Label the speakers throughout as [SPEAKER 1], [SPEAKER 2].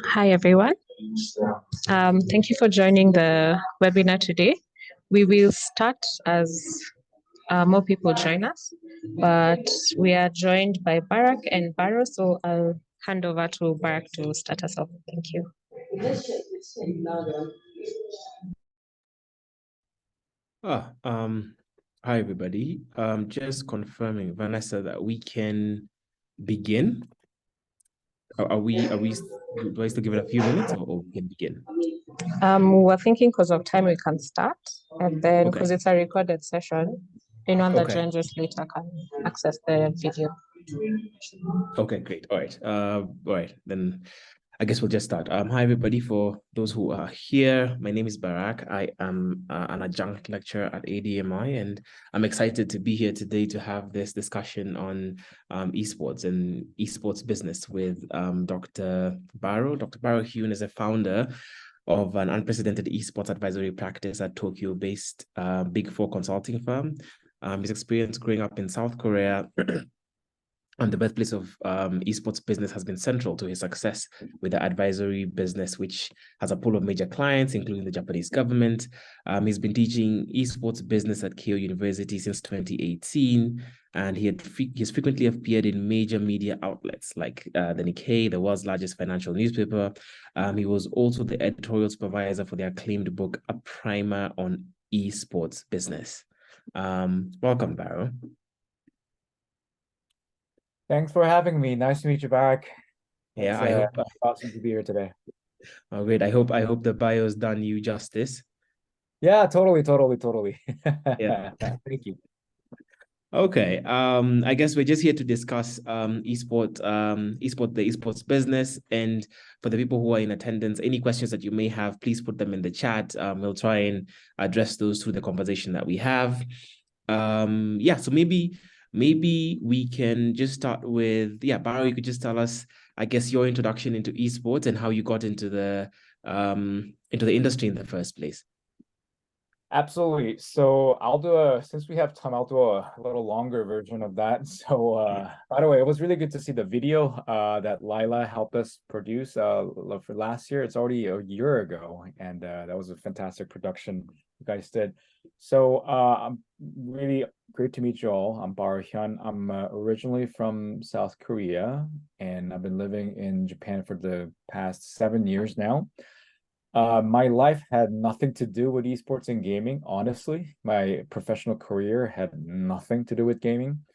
[SPEAKER 1] Hi, everyone. Thank you for joining the webinar today. We will start as more people join us, but we are joined by Barrack and Baro, so I'll hand over to Barrack to start us off. Thank you.
[SPEAKER 2] Hi, everybody. Just confirming, Vanessa, that we can begin. Do I still give it a few minutes or we can begin?
[SPEAKER 1] We're thinking because of time we can start, and then because it's a recorded session, anyone that joins us later can access the video.
[SPEAKER 2] Okay, great. All right. Then I guess we'll just start. Hi, everybody. For those who are here, my name is Barrack. I am an adjunct lecturer at ADMI, and I'm excited to be here today to have this discussion on esports and esports business with Dr. Baro. Dr. Baro Hyun is a founder of an unprecedented esports advisory practice at Tokyo-based Big Four consulting firm. His experience growing up in South Korea and the birthplace of esports business has been central to his success with the advisory business, which has a pool of major clients, including the Japanese government. He's been teaching esports business at Keio University since 2018, and he's frequently appeared in major media outlets like the Nikkei, the world's largest financial newspaper. He was also the editorial supervisor for the acclaimed book, A Primer on Esports Business. Welcome, Baro.
[SPEAKER 3] Thanks for having me. Nice to meet you back.
[SPEAKER 2] Yeah, I hope
[SPEAKER 3] awesome to be here today.
[SPEAKER 2] Oh, great. I hope the bio's done you justice.
[SPEAKER 3] Yeah, totally.
[SPEAKER 2] Yeah.
[SPEAKER 3] Thank you.
[SPEAKER 2] Okay. I guess we're just here to discuss the esports business. And for the people who are in attendance, any questions that you may have, please put them in the chat. We'll try and address those through the conversation that we have. So maybe we can just start with, Baro, you could just tell us, I guess, your introduction into esports and how you got into the industry in the first place.
[SPEAKER 3] Absolutely. So since we have time, I'll do a little longer version of that. So by the way, it was really good to see the video that Lila helped us produce for last year. It's already a year ago, and that was a fantastic production you guys did. So I'm really great to meet you all. I'm Baro Hyun. I'm originally from South Korea, and I've been living in Japan for the past 7 years now. My life had nothing to do with esports and gaming, honestly. My professional career had nothing to do with gaming.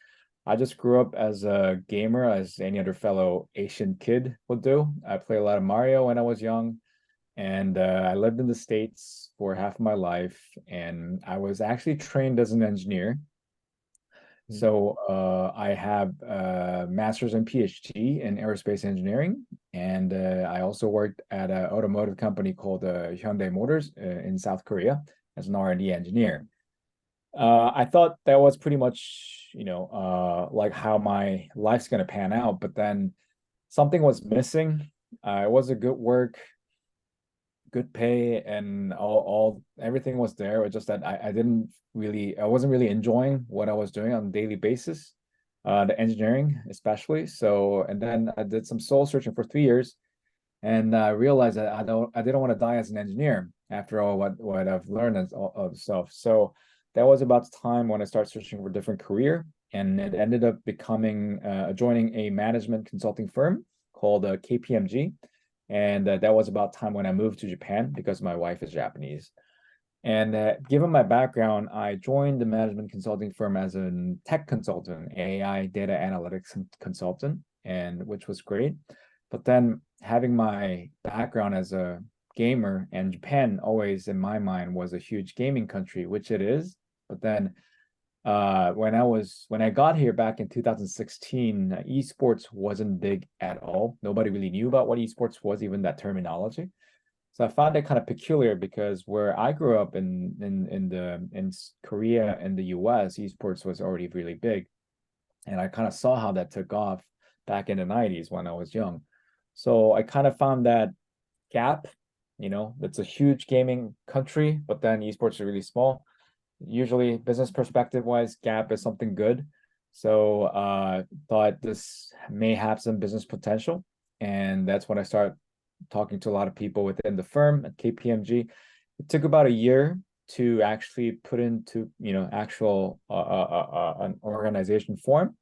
[SPEAKER 3] I just grew up as a gamer, as any other fellow Asian kid would do. I played a lot of Mario when I was young, and I lived in the States for half of my life, and I was actually trained as an engineer. So I have a master's and PhD in aerospace engineering, and I also worked at an automotive company called Hyundai Motors in South Korea as an R&D engineer. I thought that was pretty much, like how my life's going to pan out, but then something was missing. It was a good work, good pay, and everything was there. It's just that I wasn't really enjoying what I was doing on a daily basis, the engineering especially. So, and then I did some soul searching for 3 years, and I realized that I didn't want to die as an engineer after all what I've learned and all of stuff. So that was about the time when I started searching for a different career, and it ended up becoming joining a management consulting firm called KPMG. And that was about time when I moved to Japan because my wife is Japanese. And given my background, I joined the management consulting firm as a tech consultant, AI data analytics consultant, and which was great. But then having my background as a gamer, and Japan always in my mind was a huge gaming country, which it is. But then when I got here back in 2016, esports wasn't big at all. Nobody really knew about what esports was, even that terminology. So I found it kind of peculiar because where I grew up in Korea and the US, esports was already really big. And I kind of saw how that took off back in the 90s when I was young. So I kind of found that gap, it's a huge gaming country, but then esports are really small. Usually business perspective wise, gap is something good. So thought this may have some business potential. And that's when I started talking to a lot of people within the firm at KPMG. It took about a year to actually put into, actual an organization form.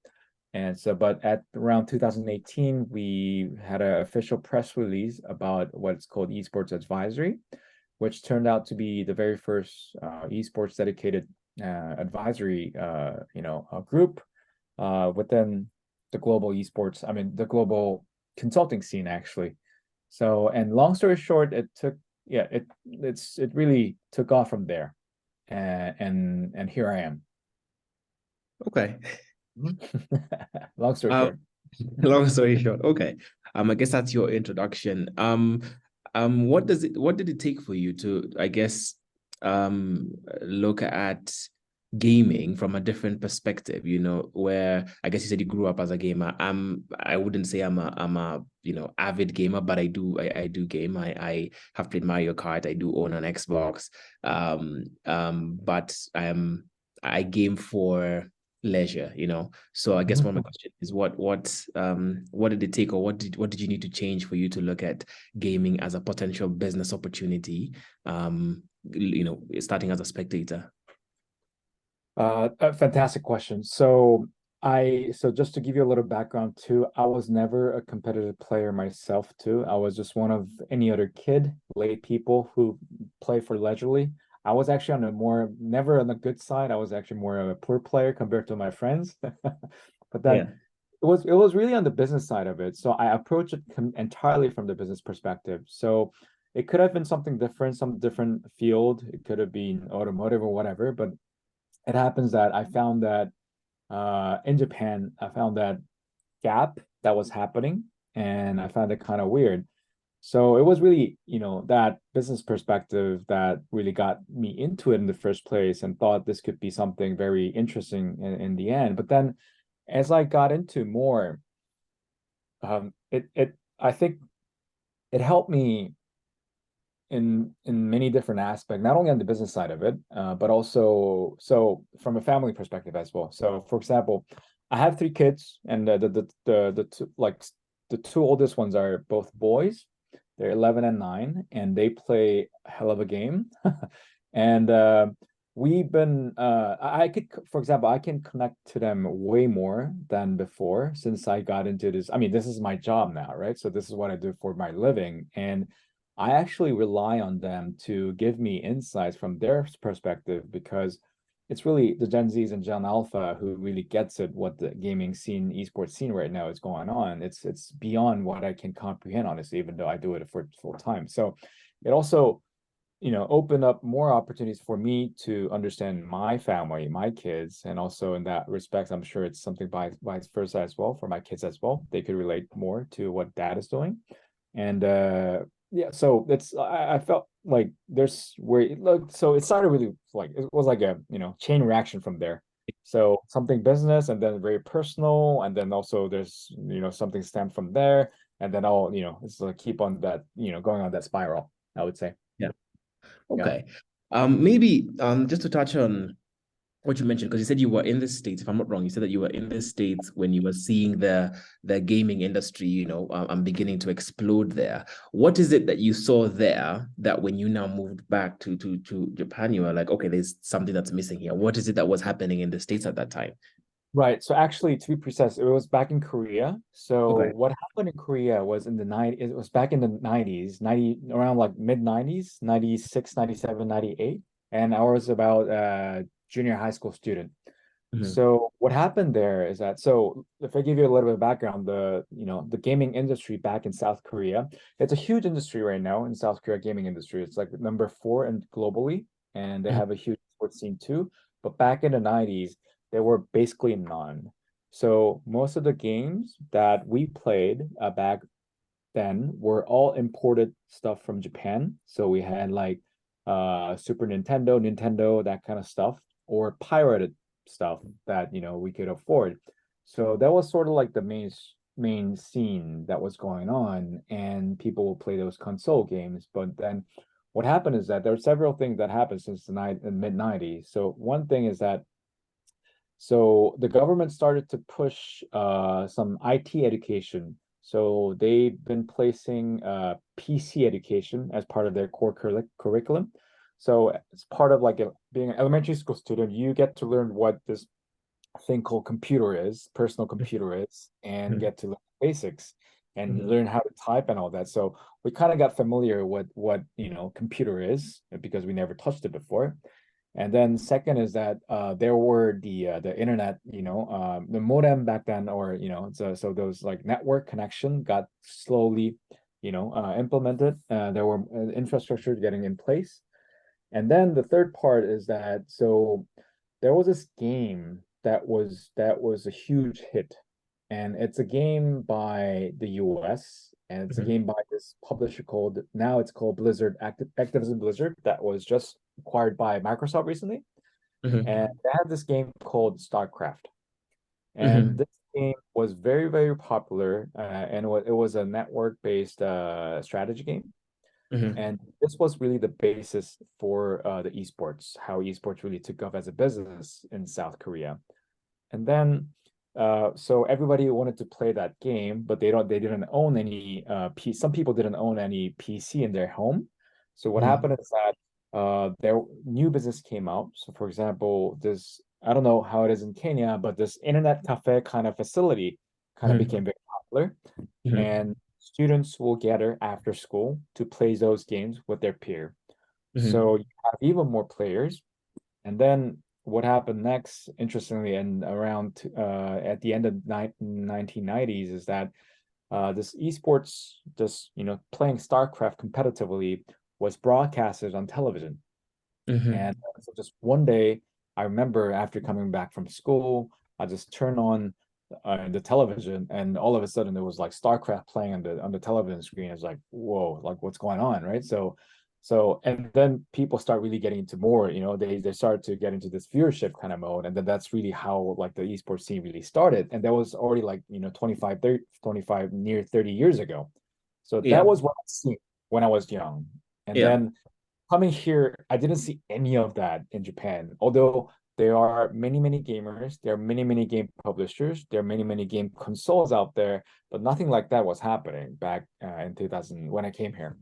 [SPEAKER 3] And so, but at around 2018, we had an official press release about what's called Esports Advisory, which turned out to be the very first esports dedicated advisory, group within the global esports. I mean, the global consulting scene, actually. So, and long story short, it really took off from there, and here I am.
[SPEAKER 2] Okay.
[SPEAKER 3] Long story short.
[SPEAKER 2] Long story short. Okay. I guess that's your introduction. What did it take for you to, I guess, look at gaming from a different perspective, where I guess you said you grew up as a gamer. I wouldn't say I'm a avid gamer, but I do game. I have played Mario Kart. I do own an Xbox. But I game for leisure, So I guess one of my questions is what did it take, or what did you need to change for you to look at gaming as a potential business opportunity, starting as a spectator?
[SPEAKER 3] A fantastic question. So just to give you a little background too, I was never a competitive player myself too. I was just one of any other kid, lay people who play for leisurely. I was actually never on the good side. I was actually more of a poor player compared to my friends. But then it was really on the business side of it. So I approached it entirely from the business perspective. So it could have been something different, some different field. It could have been automotive or whatever, but it happens that I found that in Japan, I found that gap that was happening, and I found it kind of weird. So it was really, that business perspective that really got me into it in the first place, and thought this could be something very interesting in the end. But then as I got into more, I think it helped me in many different aspects, not only on the business side of it, but also from a family perspective as well. So for example, I have 3 kids, and the two oldest ones are both boys. They're 11 and 9, and they play a hell of a game. And we've been for example, I can connect to them way more than before, since I got into this. I mean, this is my job now, right? So this is what I do for my living, and I actually rely on them to give me insights from their perspective, because it's really the Gen Zs and Gen Alpha who really gets it, what the gaming scene, esports scene right now is going on. It's beyond what I can comprehend, honestly, even though I do it for full time. So it also, opened up more opportunities for me to understand my family, my kids, and also in that respect, I'm sure it's something vice versa as well for my kids as well. They could relate more to what dad is doing. And so I felt like there's where it looked, so it started really like, it was like a chain reaction from there. So something business, and then very personal, and then also there's something stemmed from there, and then I'll it's like keep on that going on that spiral, I would say.
[SPEAKER 2] Yeah. Okay. Maybe just to touch on what you mentioned, because you said you were in the States, if I'm not wrong, you said that you were in the States when you were seeing the gaming industry, beginning to explode there. What is it that you saw there that when you now moved back to Japan, you were like, okay, there's something that's missing here? What is it that was happening in the States at that time?
[SPEAKER 3] Right. So actually, to be precise, it was back in Korea. So
[SPEAKER 2] Okay.
[SPEAKER 3] what happened in Korea was it was back in the 90s, around like mid 90s, 96, 97, 98. And I was about junior high school student. So what happened there is that, so if I give you a little bit of background, the gaming industry back in South Korea, it's a huge industry right now in South Korea. Gaming industry, it's like number 4 and globally, and they have a huge sports scene too. But back in the 90s, there were basically none. So most of the games that we played back then were all imported stuff from Japan. So we had like Super Nintendo, that kind of stuff, or pirated stuff that we could afford. So that was sort of like the main scene that was going on, and people will play those console games. But then what happened is that there are several things that happened since the mid 90s. So one thing is that, so the government started to push some IT education So they've been placing PC education as part of their core curriculum. So it's part of like being an elementary school student, you get to learn what this thing called computer is, personal computer is, and get to learn basics and learn how to type and all that. So we kind of got familiar with what computer is because we never touched it before. And then second is that there were the internet, the modem back then, or so those like network connection got slowly implemented. There were infrastructure getting in place. And then the third part is that so there was this game that was a huge hit, and it's a game by the US, and it's a game by this publisher called, now it's called Blizzard, Activision Blizzard, that was just acquired by Microsoft recently. And they had this game called StarCraft, and this game was very, very popular, and it was a network-based strategy game. And this was really the basis for the esports, how esports really took off as a business in South Korea. And then so everybody wanted to play that game, but they didn't own any some people didn't own any PC in their home. So what happened is that their new business came out. So for example, this, I don't know how it is in Kenya, but this internet cafe kind of facility kind of became very popular. And students will gather after school to play those games with their peer. So you have even more players. And then what happened next, interestingly, and around at the end of 1990s, is that this esports, just playing StarCraft competitively, was broadcasted on television. And so just one day, I remember after coming back from school, I just turned on the television, and all of a sudden there was like StarCraft playing on the television screen. It's like, whoa, like what's going on, right? So and then people start really getting into more, they start to get into this viewership kind of mode, and then that's really how like the esports scene really started. And that was already like 25 near 30 years ago. So that was what I seen when I was young. And then coming here, I didn't see any of that in Japan, although there are many, many gamers, there are many, many game publishers, there are many, many game consoles out there, but nothing like that was happening back in 2000 when I came here.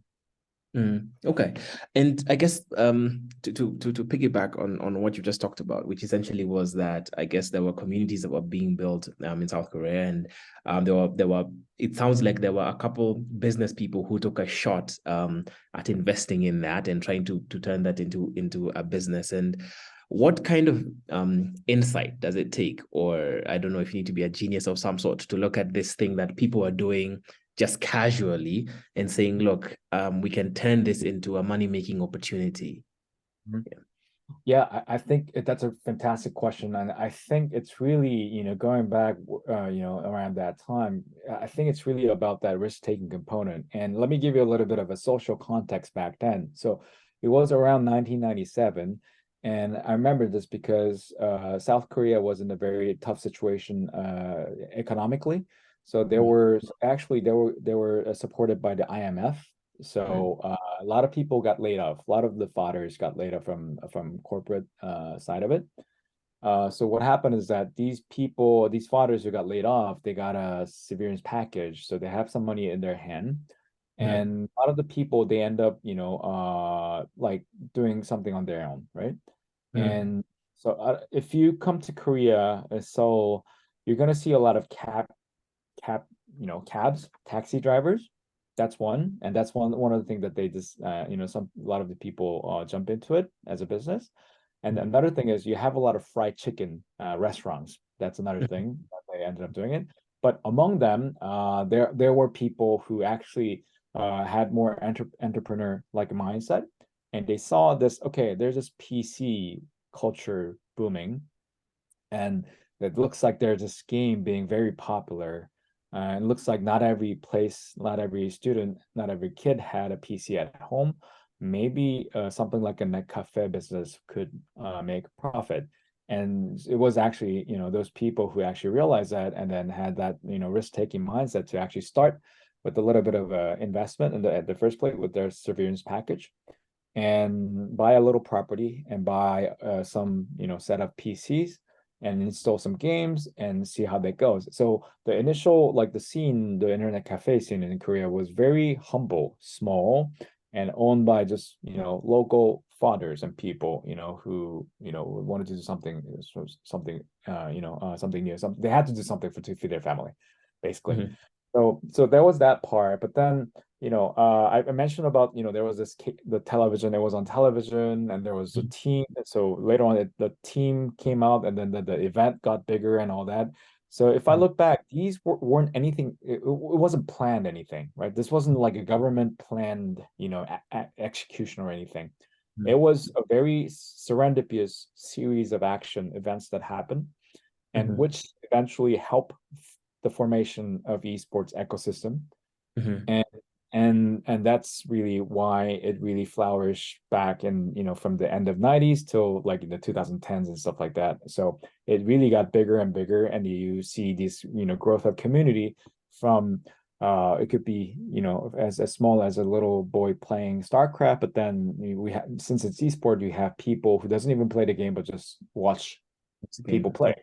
[SPEAKER 2] Okay, and I guess to piggyback on what you just talked about, which essentially was that I guess there were communities that were being built in South Korea, and there were it sounds like there were a couple business people who took a shot at investing in that and trying to turn that into a business. And what kind of insight does it take, or I don't know if you need to be a genius of some sort to look at this thing that people are doing just casually and saying, look, we can turn this into a money-making opportunity?
[SPEAKER 3] Yeah, I think that's a fantastic question. And I think it's really, going back, around that time, I think it's really about that risk-taking component. And let me give you a little bit of a social context back then. So it was around 1997. And I remember this because South Korea was in a very tough situation economically. So they were supported by the IMF. So a lot of people got laid off. A lot of the fathers got laid off from corporate side of it. So what happened is that these fathers who got laid off, they got a severance package. So they have some money in their hand. And a lot of the people, they end up, like doing something on their own, right? And so if you come to Korea, Seoul, you're gonna see a lot of cabs, taxi drivers. That's one, and that's one of the things that they just a lot of the people jump into it as a business. And another thing is you have a lot of fried chicken restaurants. That's another thing that they ended up doing it. But among them, there were people who actually had more entrepreneur like mindset, and they saw this. Okay, there's this PC culture booming, and it looks like there's this game being very popular. It looks like not every place, not every student, not every kid had a PC at home. Maybe something like a net cafe business could make profit. And it was actually, those people who actually realized that and then had that, risk-taking mindset to actually start with a little bit of investment at the first place with their severance package, and buy a little property and buy some, set of PCs, and install some games and see how that goes. So the initial, like the scene, the internet cafe scene in Korea was very humble, small, and owned by just, local fathers and people, who, wanted to do something, something new. They had to do something to feed their family, basically.
[SPEAKER 2] Mhm.
[SPEAKER 3] So there was that part, but then, I mentioned about, there was the television, it was on television, and there was a team. So later on, the team came out, and then the event got bigger and all that. So if I look back, these weren't anything, it wasn't planned anything, right? This wasn't like a government planned, execution or anything. It was a very serendipitous series of action events that happened, and which eventually help the formation of esports ecosystem. And that's really why it really flourished back in, from the end of 90s till like in the 2010s and stuff like that. So it really got bigger and bigger, and you see this, growth of community from it could be, as small as a little boy playing StarCraft, but then we have, since it's esport, you have people who doesn't even play the game but just watch people play.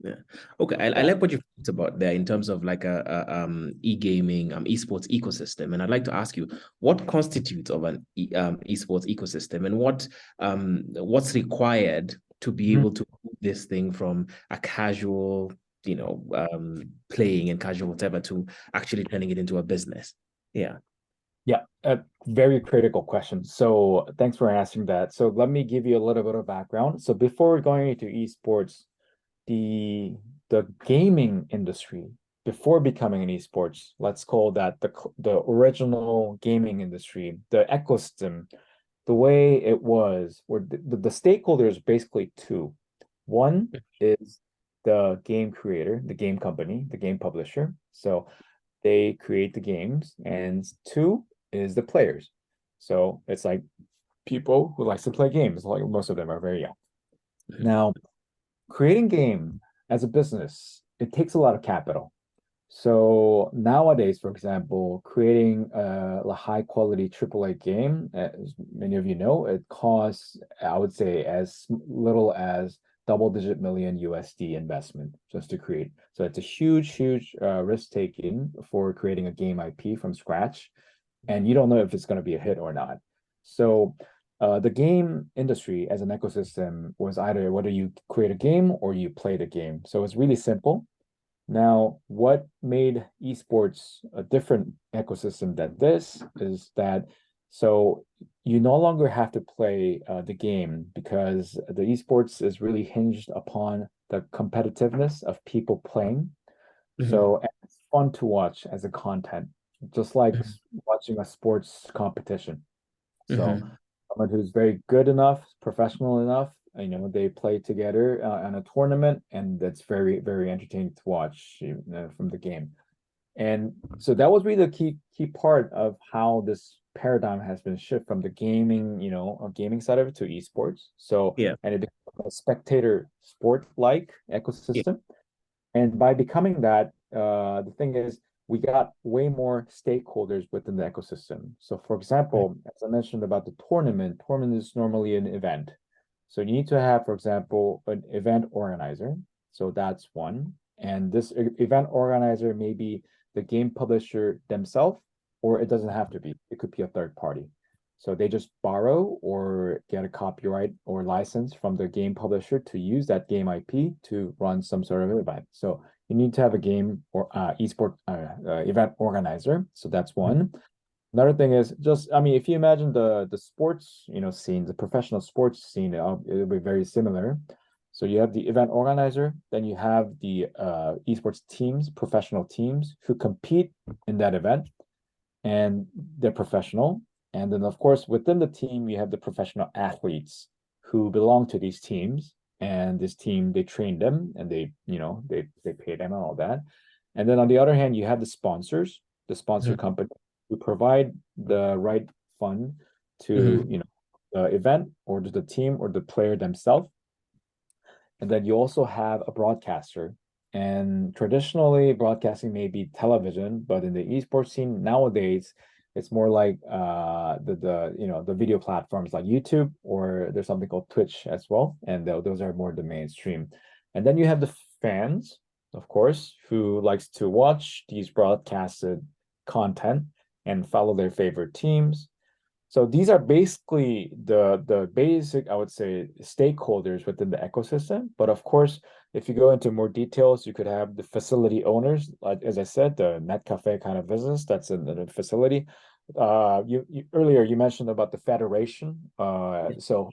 [SPEAKER 2] Yeah. Okay. I like what you talked about there in terms of like a e-gaming, esports ecosystem. And I'd like to ask you, what constitutes of an esports ecosystem, and what's required to be able to move this thing from a casual, playing and casual whatever to actually turning it into a business? Yeah.
[SPEAKER 3] Yeah, a very critical question. So thanks for asking that. So let me give you a little bit of background. So before going into esports, the gaming industry, before becoming an esports, let's call that the original gaming industry, the ecosystem, the way it was, where the stakeholders basically two. One is the game creator, the game company, the game publisher. So they create the games, and two is the players. So it's like people who likes to play games, like most of them are very young. Now, creating game as a business, it takes a lot of capital. So nowadays, for example, creating a high quality AAA game, as many of you know, it costs, I would say, as little as double-digit million USD investment just to create. So it's a huge risk taking for creating a game IP from scratch, and you don't know if it's going to be a hit or not. So the game industry as an ecosystem was either whether you create a game or you play the game. So it's really simple. Now, what made esports a different ecosystem than this is that, so you no longer have to play the game, because the esports is really hinged upon the competitiveness of people playing. So it's fun to watch as a content, just like watching a sports competition. So someone who's very good enough, professional enough, they play together on a tournament, and that's very, very entertaining to watch from the game. And so that was really the key part of how this paradigm has been shifted from the gaming, gaming side of it to esports. So and it became a spectator sport-like ecosystem. And by becoming that, the thing is, we got way more stakeholders within the ecosystem. So for example, as I mentioned about the tournament is normally an event. So you need to have, for example, an event organizer. So that's one. And this event organizer may be the game publisher themselves, or it doesn't have to be. It could be a third party. So they just borrow or get a copyright or license from the game publisher to use that game IP to run some sort of event. So you need to have a game or esport event organizer. So that's one. Another thing is just, if you imagine the sports, scene, the professional sports scene, it'll be very similar. So you have the event organizer, then you have the esports teams, professional teams who compete in that event, and they're professional. And then, of course, within the team, you have the professional athletes who belong to these teams. And this team, they train them, and they pay them and all that. And then on the other hand, you have the sponsors, the sponsor company who provide the right fund to, the event or to the team or the player themselves. And then you also have a broadcaster. And traditionally, broadcasting may be television, but in the esports scene nowadays, it's more like the video platforms like YouTube, or there's something called Twitch as well, and those are more the mainstream. And then you have the fans, of course, who likes to watch these broadcasted content and follow their favorite teams. So these are basically the basic, I would say, stakeholders within the ecosystem. But of course, if you go into more details, you could have the facility owners, like as I said, the net cafe kind of business that's in the facility. Earlier you mentioned about the federation. So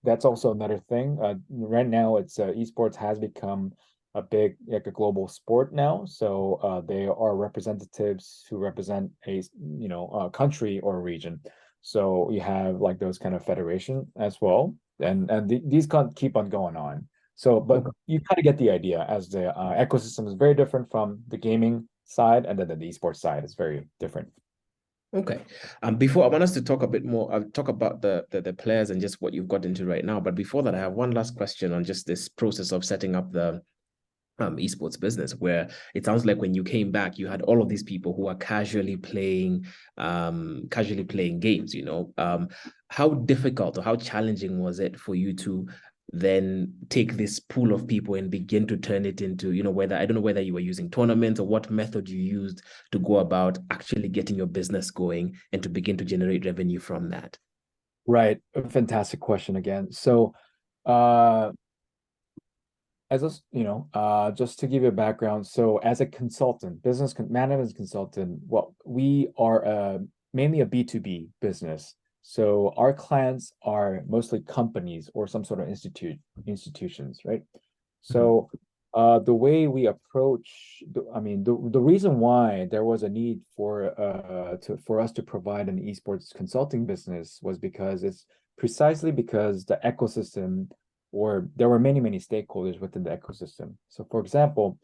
[SPEAKER 3] that's also another thing. Right now, it's esports has become a big, like a global sport now. So they are representatives who represent a country or a region. So you have like those kind of federation as well, and these can't keep on going on. So, but you kind of get the idea, as the ecosystem is very different from the gaming side, and then the esports side is very different.
[SPEAKER 2] Okay. Before I want us to talk a bit more, I'll talk about the players and just what you've got into right now. But before that, I have one last question on just this process of setting up the esports business, where it sounds like when you came back, you had all of these people who are casually playing games, how difficult or how challenging was it for you to then take this pool of people and begin to turn it into, whether, I don't know whether you were using tournaments or what method you used to go about actually getting your business going and to begin to generate revenue from that?
[SPEAKER 3] Right. A fantastic question again. So, as just to give you a background, so as a consultant, management consultant, we are mainly a B2B business. So our clients are mostly companies or some sort of institutions, right? So the way we approach, the reason why there was a need for us to provide an esports consulting business was because it's precisely because the ecosystem, or there were many, many stakeholders within the ecosystem. So for example,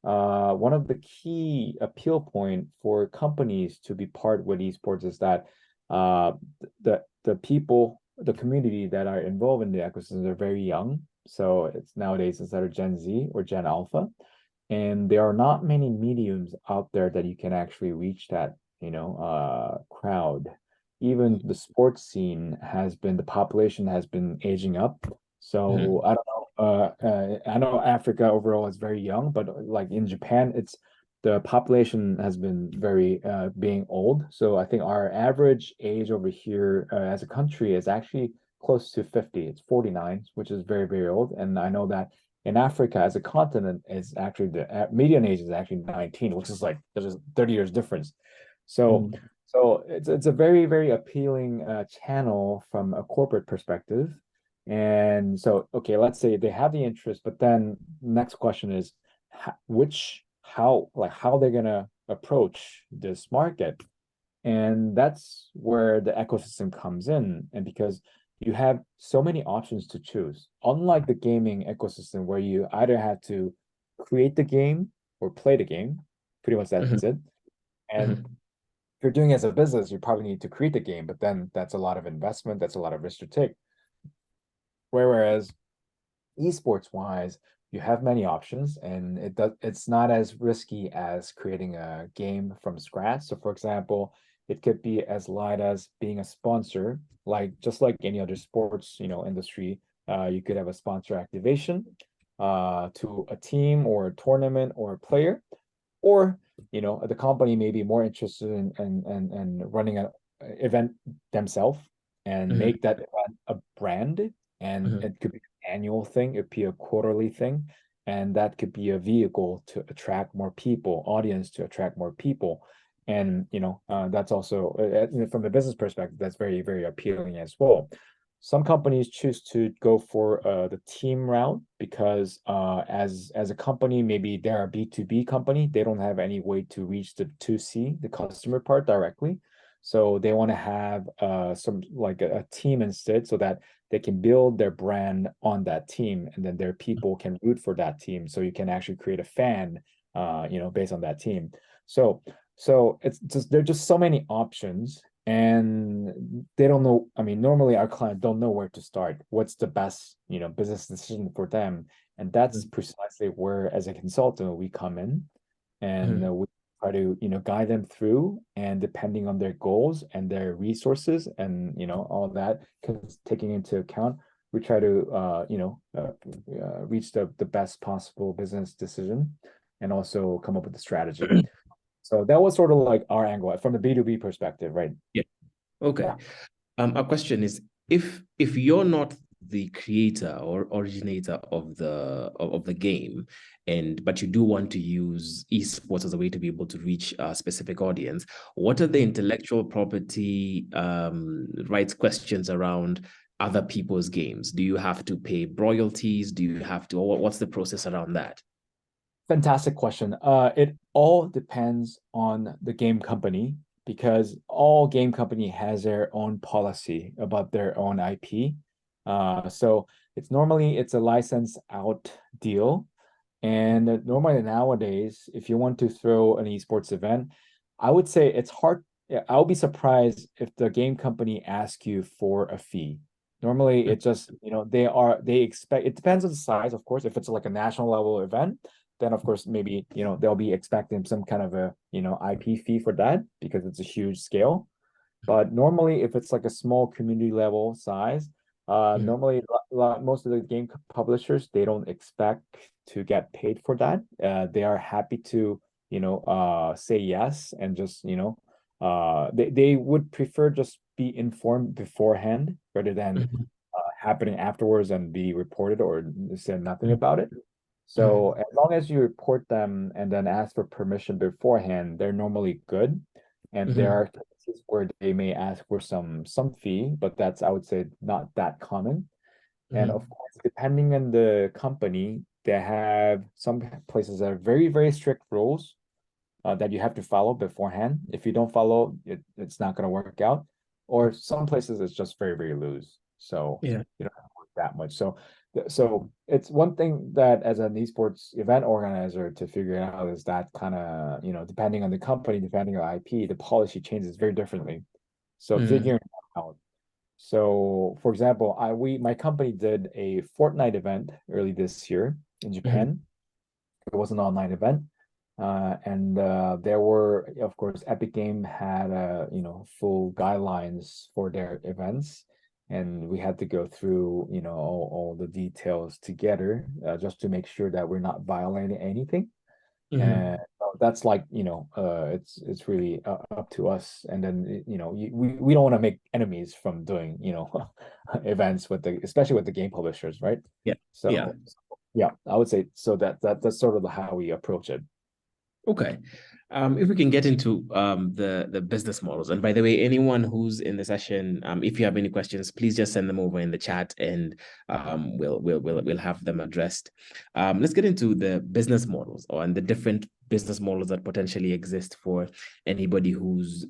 [SPEAKER 3] one of the key appeal point for companies to be part with esports is that the people, the community that are involved in the ecosystem are very young. So it's nowadays instead of Gen Z or Gen Alpha. And there are not many mediums out there that you can actually reach that, crowd. Even the sports scene the population has been aging up. So I don't know. I know Africa overall is very young, but like in Japan, the population has been very being old. So I think our average age over here as a country is actually close to 50. It's 49, which is very, very old. And I know that in Africa as a continent is actually the median age is actually 19, which is like there's a 30 years difference. So it's a very, very appealing channel from a corporate perspective. And so, okay, let's say they have the interest, but then next question is how they're gonna approach this market. And that's where the ecosystem comes in. And because you have so many options to choose, unlike the gaming ecosystem where you either have to create the game or play the game, pretty much that's it. And if you're doing it as a business, you probably need to create the game, but then that's a lot of investment, that's a lot of risk to take. Whereas esports wise, you have many options, and it's not as risky as creating a game from scratch. So for example, it could be as light as being a sponsor, just like any other sports, industry. You could have a sponsor activation to a team or a tournament or a player, or the company may be more interested in running an event themselves and make that event a brand. And it could be an annual thing, it could be a quarterly thing, and that could be a vehicle to attract more people, audience to attract more people. And that's also from a business perspective, that's very, very appealing as well. Some companies choose to go for the team route because as a company, maybe they're a B2B company, they don't have any way to reach the 2C, the customer part directly. So they want to have some like a team instead, so that they can build their brand on that team, and then their people can root for that team. So you can actually create a fan, based on that team. So it's just there's just so many options, and they don't know. I mean, normally our client don't know where to start. What's the best, business decision for them? And that's precisely where, as a consultant, we come in, and we try to, guide them through, and depending on their goals and their resources and, all that, taking into account, we try to reach the best possible business decision and also come up with a strategy. So that was sort of like our angle from the B2B perspective, right?
[SPEAKER 2] Yeah. Okay.
[SPEAKER 3] Yeah.
[SPEAKER 2] Our question is, if you're not the creator or originator of the game, but you do want to use esports as a way to be able to reach a specific audience, what are the intellectual property rights questions around other people's games? Do you have to pay royalties? Do you have to, or what's the process around that?
[SPEAKER 3] Fantastic question. It all depends on the game company because all game company has their own policy about their own IP. So it's a license out deal. And normally nowadays, if you want to throw an esports event, I would say it's hard. Yeah, I'll be surprised if the game company asks you for a fee. Normally, it just, they expect, it depends on the size, of course. If it's like a national level event, then of course maybe they'll be expecting some kind of a IP fee for that because it's a huge scale. But normally if it's like a small community level size, normally most of the game publishers, they don't expect to get paid for that. They are happy to say yes and just they would prefer just be informed beforehand rather than happening afterwards and be reported or say nothing about it. So as long as you report them and then ask for permission beforehand, they're normally good. And there are cases where they may ask for some fee, but that's, I would say, not that common. And of course, depending on the company, they have some places that are very, very strict rules that you have to follow beforehand. If you don't follow, it's not going to work out. Or some places it's just very, very loose. So
[SPEAKER 2] Yeah.
[SPEAKER 3] you don't have to work that much. So it's one thing that as an esports event organizer to figure out is that kind of, depending on the company, depending on IP, the policy changes very differently. So figuring that out. So for example, my company did a Fortnite event early this year in Japan. It was an online event. And there were, of course, Epic Game had full guidelines for their events, and we had to go through all the details together just to make sure that we're not violating anything. And that's like it's really up to us. And then we don't want to make enemies from doing events especially with the game publishers, right?
[SPEAKER 2] Yeah.
[SPEAKER 3] So
[SPEAKER 2] Yeah.
[SPEAKER 3] yeah, I would say so that's sort of how we approach it.
[SPEAKER 2] Okay. If we can get into the business models, and by the way, anyone who's in the session, if you have any questions, please just send them over in the chat, and we'll have them addressed. Let's get into the business models and the different business models that potentially exist for anybody who's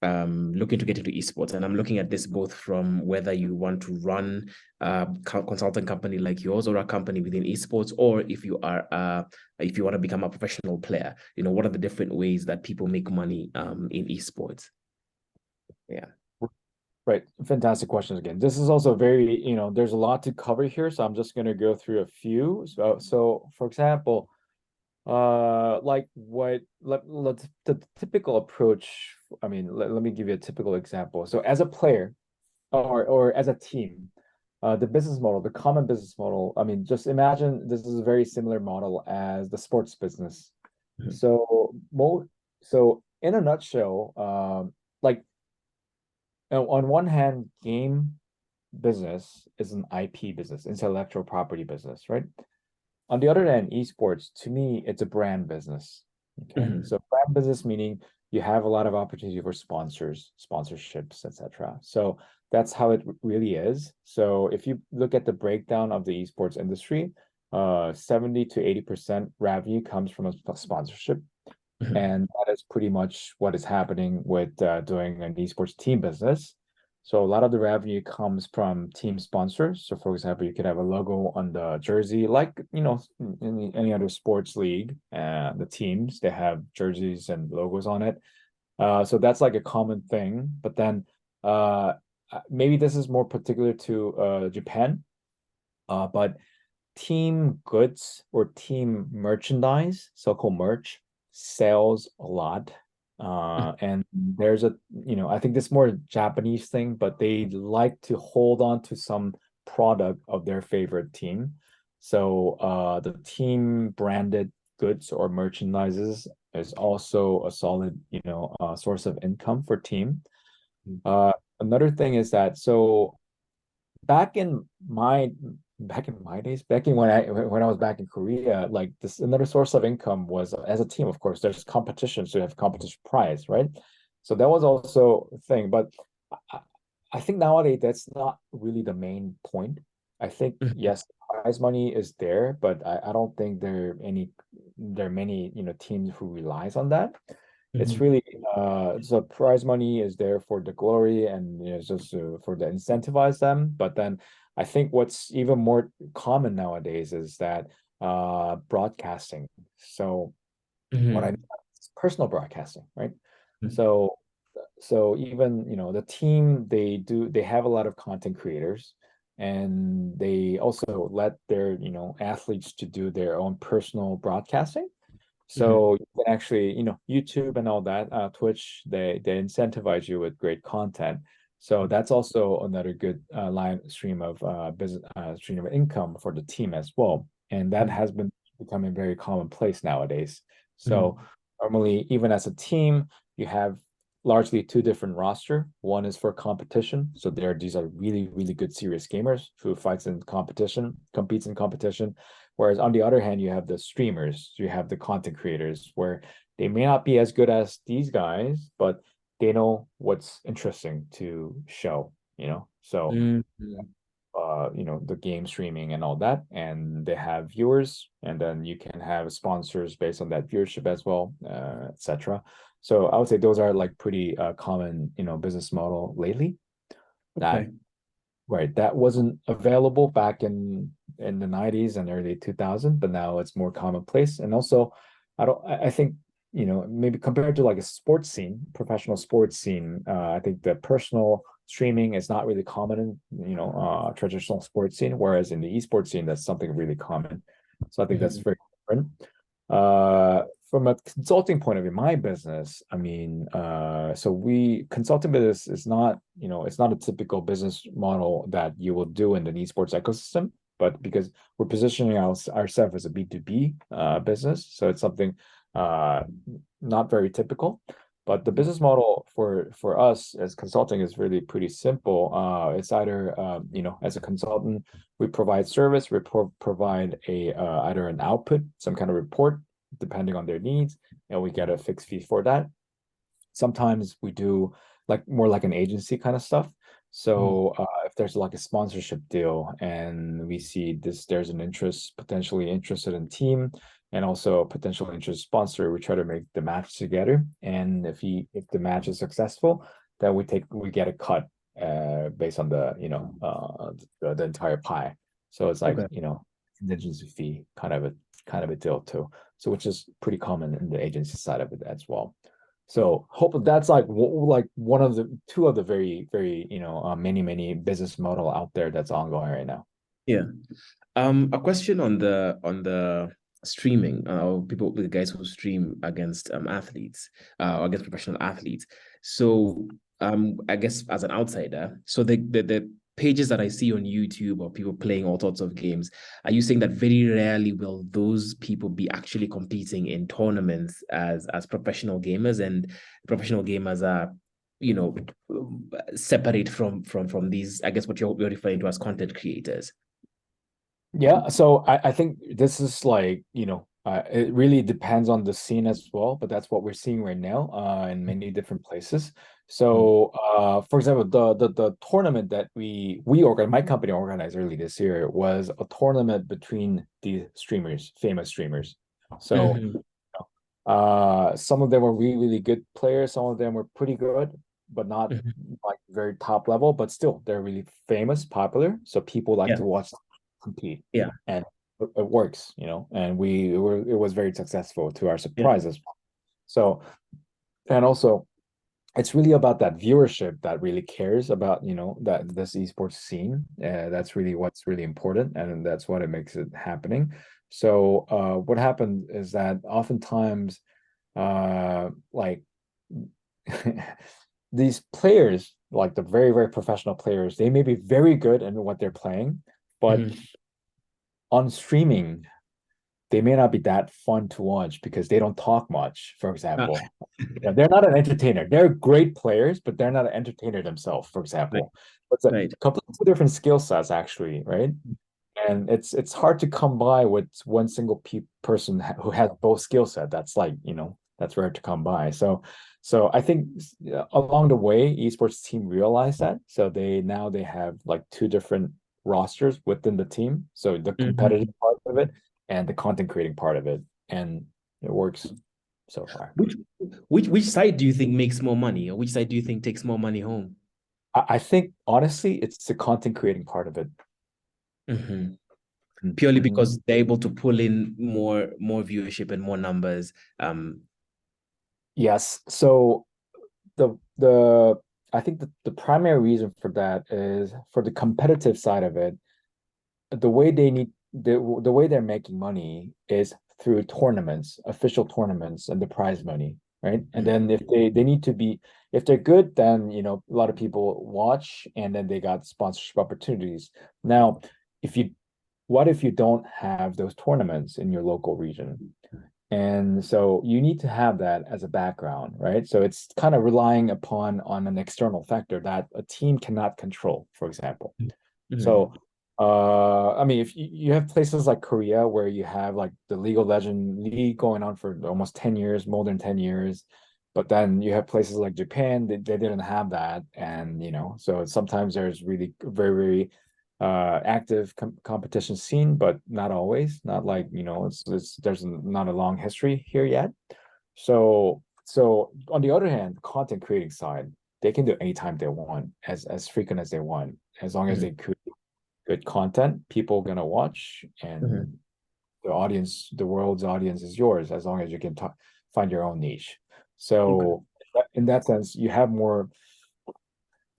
[SPEAKER 2] looking to get into esports. And I'm looking at this both from whether you want to run a consulting company like yours or a company within esports, or if you want to become a professional player, what are the different ways that people make money in esports? Yeah.
[SPEAKER 3] Right. Fantastic questions again. This is also very, there's a lot to cover here. So I'm just going to go through a few. So for example, like the typical approach, I mean, let me give you a typical example. So as a player or as a team, the common business model, I mean, just imagine this is a very similar model as the sports business. So in a nutshell, like on one hand, game business is an IP business, intellectual property business, right? On the other hand, esports, to me, it's a brand business. Okay. So brand business meaning you have a lot of opportunity for sponsorships, etc. So that's how it really is. So if you look at the breakdown of the esports industry, 70 to 80% revenue comes from a sponsorship. And that is pretty much what is happening with doing an esports team business. So a lot of the revenue comes from team sponsors. So for example, you could have a logo on the jersey, like, in any other sports league, the teams, they have jerseys and logos on it. So that's like a common thing. But then maybe this is more particular to Japan, but team goods or team merchandise, so-called merch, sells a lot. And there's I think this is more a Japanese thing, but they like to hold on to some product of their favorite team. So the team branded goods or merchandises is also a solid, source of income for team. Another thing is that back in my days, back in when I was back in Korea, like this another source of income was as a team, of course, there's competitions, so you have competition prize, right? So that was also a thing, but I, I think nowadays that's not really the main point. I think yes, prize money is there, but I don't think there are many teams who relies on that. It's really so prize money is there for the glory and just for the incentivize them. But then I think what's even more common nowadays is that broadcasting. So what I mean is personal broadcasting, right? So even the team they have a lot of content creators, and they also let their athletes to do their own personal broadcasting. So you can actually, YouTube and all that, Twitch, they incentivize you with great content. So that's also another good line stream of business stream of income for the team as well. And that has been becoming very commonplace nowadays. So normally, even as a team, you have largely two different roster. One is for competition. So these are really, really good serious gamers who competes in competition. Whereas on the other hand, you have the streamers, you have the content creators, where they may not be as good as these guys, but they know what's interesting to show, So, the game streaming and all that, and they have viewers, and then you can have sponsors based on that viewership as well, etc. So I would say those are like pretty common, business model lately. That wasn't available back in the 90s and early 2000s, but now it's more commonplace. And also, I think maybe compared to like a sports scene, professional sports scene, I think the personal streaming is not really common in traditional sports scene, whereas in the esports scene, that's something really common. So I think that's very different. From a consulting point of view, my business, I mean, consulting business is not, it's not a typical business model that you will do in the esports ecosystem, but because we're positioning ourselves as a B2B business, so it's something not very typical. But the business model for us as consulting is really pretty simple. It's either as a consultant, we provide service, we provide either an output, some kind of report, depending on their needs, and we get a fixed fee for that. Sometimes we do more like an agency kind of stuff. So if there's like a sponsorship deal and we see there's an potentially interested in team and also potential interest sponsor, we try to make the match together. And if the match is successful, then we get a cut based on the the entire pie. So it's like contingency fee kind of a deal too. So which is pretty common in the agency side of it as well. So hope that's like one of the two of the very, very many business model out there that's ongoing right now.
[SPEAKER 2] Yeah. A question on the streaming, the guys who stream against athletes, against professional athletes. So I guess as an outsider, so the pages that I see on YouTube of people playing all sorts of games, are you saying that very rarely will those people be actually competing in tournaments as professional gamers, and professional gamers are separate from these, I guess what you're referring to as content creators?
[SPEAKER 3] Yeah, so I think this is like, it really depends on the scene as well, but that's what we're seeing right now in many different places. So for example, the tournament that we organized, my company organized early this year, was a tournament between the famous streamers. So some of them were really, really good players, some of them were pretty good, but not like very top level, but still they're really famous, popular. So people like to watch them compete.
[SPEAKER 2] Yeah.
[SPEAKER 3] And it works, and it was very successful to our surprise as well. So, and also it's really about that viewership that really cares about, that this esports scene. That's really what's really important, and that's what it makes it happening. So what happened is that oftentimes like these players, like the very, very professional players, they may be very good in what they're playing, but on streaming, they may not be that fun to watch because they don't talk much, for example. They're not an entertainer. They're great players, but they're not an entertainer themselves, for example. It's a completely different skill sets, actually, right? And it's hard to come by with one single person who has both skill set. That's like, that's rare to come by. So I think along the way, esports team realized that. So they have like two different rosters within the team. So the competitive part of it and the content creating part of it, and it works so far.
[SPEAKER 2] Which side do you think makes more money, or which side do you think takes more money home?
[SPEAKER 3] I think honestly, it's the content creating part of it.
[SPEAKER 2] Purely because they're able to pull in more viewership and more numbers.
[SPEAKER 3] Yes. So the I think the primary reason for that is for the competitive side of it. The way the way they're making money is through tournaments, official tournaments, and the prize money, right? And then if they need to be, if they're good, then a lot of people watch, and then they got sponsorship opportunities. Now, what if you don't have those tournaments in your local region? And so you need to have that as a background, right? So it's kind of relying on an external factor that a team cannot control, for example. So I mean, if you have places like Korea where you have like the League of Legends league going on for almost 10 years, more than 10 years, but then you have places like Japan, they didn't have that. And, so sometimes there's really very, very active competition scene, but not always, not like, there's not a long history here yet. So on the other hand, content creating side, they can do anytime they want, as frequent as they want, as long as they could good content, people gonna watch, and the world's audience is yours as long as you can find your own niche. So in that sense, you have more.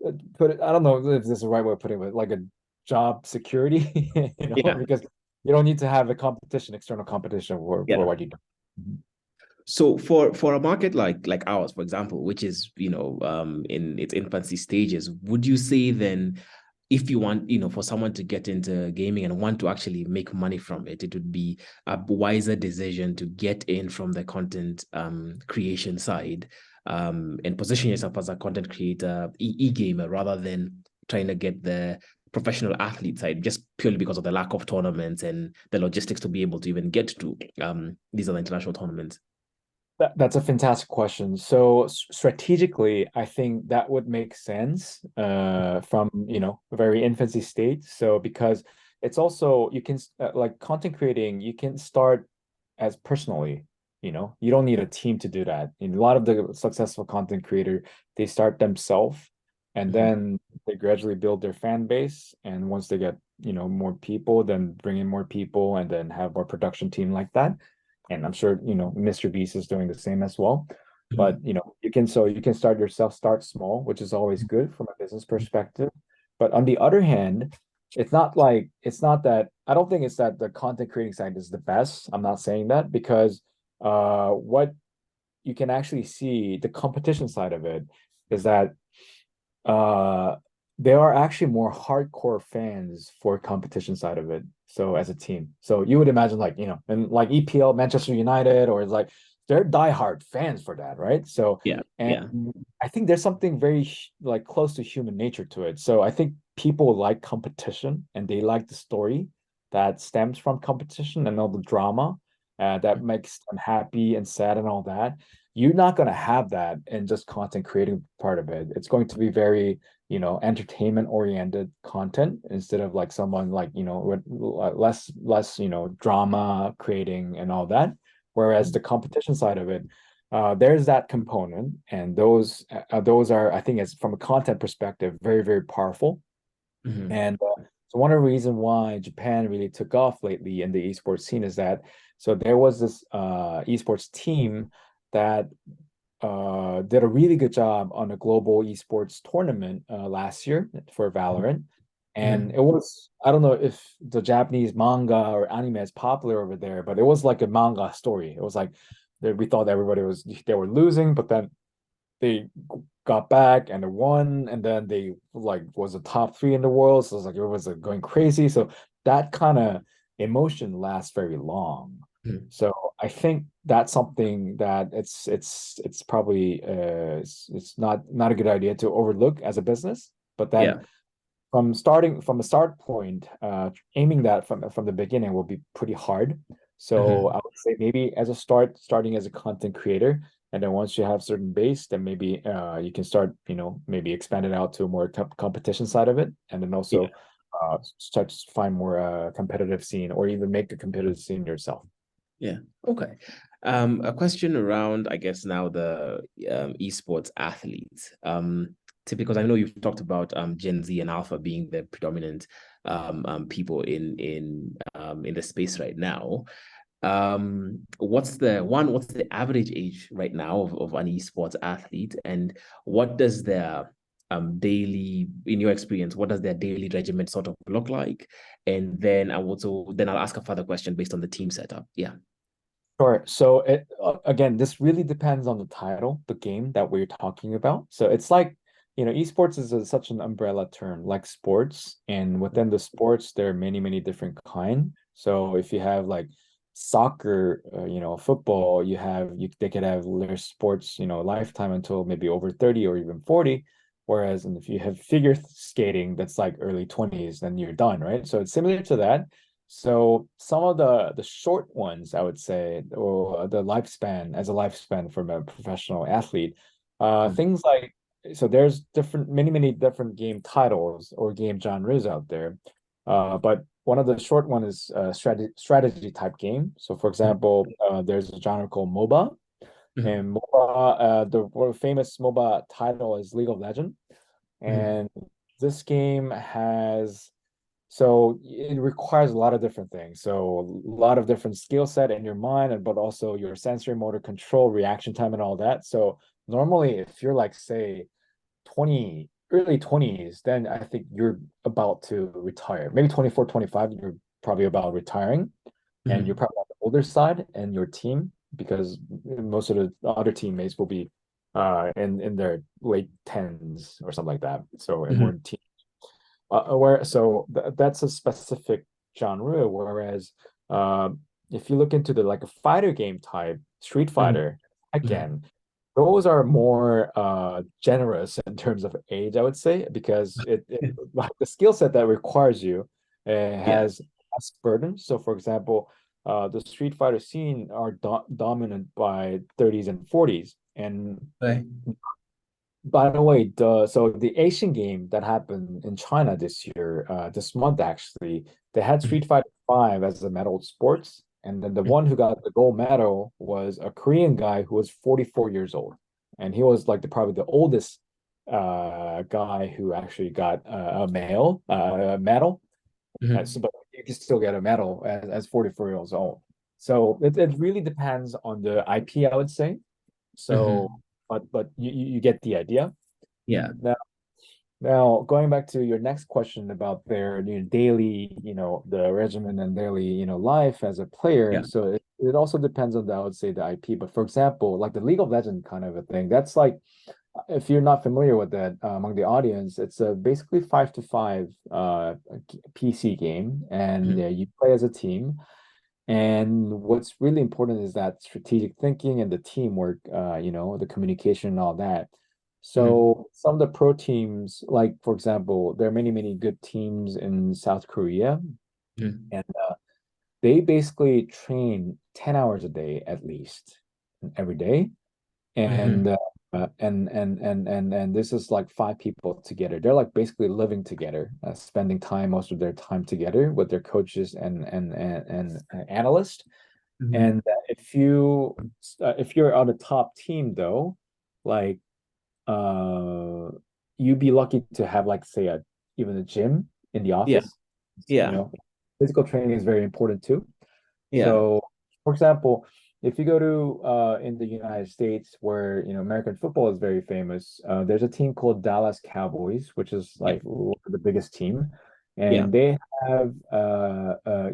[SPEAKER 3] I don't know if this is the right way of putting it, but like a job security, because you don't need to have a competition, external competition for what you do.
[SPEAKER 2] So for a market like ours, for example, which is in its infancy stages, would you say then, if you want, for someone to get into gaming and want to actually make money from it, it would be a wiser decision to get in from the content creation side, and position yourself as a content creator, e-gamer, rather than trying to get the professional athlete side, just purely because of the lack of tournaments and the logistics to be able to even get to these other international tournaments?
[SPEAKER 3] That's a fantastic question. So strategically, I think that would make sense from very infancy state. So because it's also, you can like content creating, you can start as personally. You don't need a team to do that. A lot of the successful content creator, they start themselves, and then they gradually build their fan base. And once they get more people, then bring in more people, and then have more production team like that. And I'm sure Mr. Beast is doing the same as well. But you can start yourself, start small, which is always good from a business perspective. But on the other hand, it's not that, I don't think it's that the content creating side is the best. I'm not saying that, because what you can actually see, the competition side of it, is that there are actually more hardcore fans for competition side of it. So as a team, so you would imagine and like EPL, Manchester United, or like they're diehard fans for that, right? So I think there's something very like close to human nature to it. So I think people like competition, and they like the story that stems from competition and all the drama that makes them happy and sad and all that. You're not going to have that in just content creating part of it. It's going to be very entertainment oriented content, instead of like someone like with less drama creating and all that. Whereas the competition side of it, there's that component, and those are, I think, as from a content perspective, very, very powerful. And so one of the reasons why Japan really took off lately in the esports scene is that, so there was this esports team that did a really good job on a global esports tournament last year for Valorant. And it was, I don't know if the Japanese manga or anime is popular over there, but it was like a manga story. It was like we thought they were losing, but then they got back and they won, and then they like was the top three in the world. So it was like everyone's like going crazy. So that kind of emotion lasts very long.
[SPEAKER 2] Mhm.
[SPEAKER 3] So I think that's something that it's probably it's not a good idea to overlook as a business. But then
[SPEAKER 2] Yeah.
[SPEAKER 3] from a start point, aiming that from the beginning will be pretty hard. So
[SPEAKER 2] Mhm.
[SPEAKER 3] I would say maybe as a starting as a content creator, and then once you have certain base, then maybe you can start, maybe expand it out to a more competition side of it, and then
[SPEAKER 2] Yeah.
[SPEAKER 3] also start to find more competitive scene, or even make a competitive scene yourself.
[SPEAKER 2] Yeah. Okay. A question around, I guess now the esports athletes. Because I know you've talked about Gen Z and Alpha being the predominant people in the space right now. What's the average age right now of an esports athlete, and what does their daily, in your experience, what does their daily regimen sort of look like? And then I'll ask a further question based on the team setup. Yeah.
[SPEAKER 3] Sure. So again, this really depends on the title, the game that we're talking about. So it's like, esports is such an umbrella term, like sports, and within the sports, there are many, many different kind. So if you have like soccer, football, they could have their sports, lifetime until maybe over 30 or even 40. Whereas, and if you have figure skating, that's like early 20s, then you're done, right? So it's similar to that. So some of the short ones, I would say, or the lifespan as a lifespan from a professional athlete,
[SPEAKER 2] Mm.
[SPEAKER 3] things like, so there's many different game titles or game genres out there. But one of the short one is strategy type game. So for example, there's a genre called MOBA,
[SPEAKER 2] Mhm.
[SPEAKER 3] and MOBA, the world famous MOBA title is League of Legends,
[SPEAKER 2] Mhm.
[SPEAKER 3] and this game has so it requires a lot of different things. So a lot of different skill set in your mind, but also your sensory motor control, reaction time, and all that. So normally, if you're like say 20, early 20s, then I think you're about to retire. Maybe 24, 25, you're probably about retiring, and you're
[SPEAKER 2] Mhm.
[SPEAKER 3] probably on the older side and your team, because most of the other teammates will be in their late tens or something like that. So and we're
[SPEAKER 2] Mhm.
[SPEAKER 3] in team that's a specific genre. Whereas uh, if you look into the like a fighter game type, Street
[SPEAKER 2] Mhm.
[SPEAKER 3] Fighter,
[SPEAKER 2] Mhm.
[SPEAKER 3] again, those are more generous in terms of age, I would say, because it like the skill set that requires you
[SPEAKER 2] Yeah.
[SPEAKER 3] has less burden. So, for example, the Street Fighter scene are dominant by 30s and 40s, and
[SPEAKER 2] Right.
[SPEAKER 3] by the way, the Asian game that happened in China this year, this month actually, they had
[SPEAKER 2] Mhm.
[SPEAKER 3] Street Fighter 5 as a medal sports, and then the
[SPEAKER 2] Mhm.
[SPEAKER 3] one who got the gold medal was a Korean guy who was 44 years old, and he was like probably the oldest guy who actually got a medal.
[SPEAKER 2] Mhm.
[SPEAKER 3] But you can still get a medal as 44 years old. So it really depends on the IP, I would say. So,
[SPEAKER 2] Mhm.
[SPEAKER 3] but you get the idea.
[SPEAKER 2] Yeah.
[SPEAKER 3] Now, now going back to your next question about their daily, the regimen and daily, life as a player.
[SPEAKER 2] Yeah.
[SPEAKER 3] So it also depends on the, I would say, the IP. But for example, like the League of Legends kind of a thing, that's like, if you're not familiar with that among the audience, it's a basically 5 to 5 PC game, and
[SPEAKER 2] Mhm.
[SPEAKER 3] you play as a team. And what's really important is that strategic thinking and the teamwork, the communication and all that.
[SPEAKER 2] Mhm.
[SPEAKER 3] So some of the pro teams, like for example, there are many, many good teams in South Korea,
[SPEAKER 2] Mhm.
[SPEAKER 3] and they basically train 10 hours a day at least every day. And
[SPEAKER 2] Mhm.
[SPEAKER 3] this is like 5 people together. They're like basically living together, spending time most of their time together with their coaches and analysts.
[SPEAKER 2] Mhm.
[SPEAKER 3] And if you're on the top team though, like uh you'd be lucky to have like say a even a gym in the
[SPEAKER 2] Yeah.
[SPEAKER 3] office. You
[SPEAKER 2] Yeah.
[SPEAKER 3] know, physical training is very important too.
[SPEAKER 2] Yeah.
[SPEAKER 3] So, for example, if you go to in the United States, where American football is very famous, there's a team called Dallas Cowboys, which is
[SPEAKER 2] Yeah.
[SPEAKER 3] like one of the biggest team,
[SPEAKER 2] Yeah.
[SPEAKER 3] and they have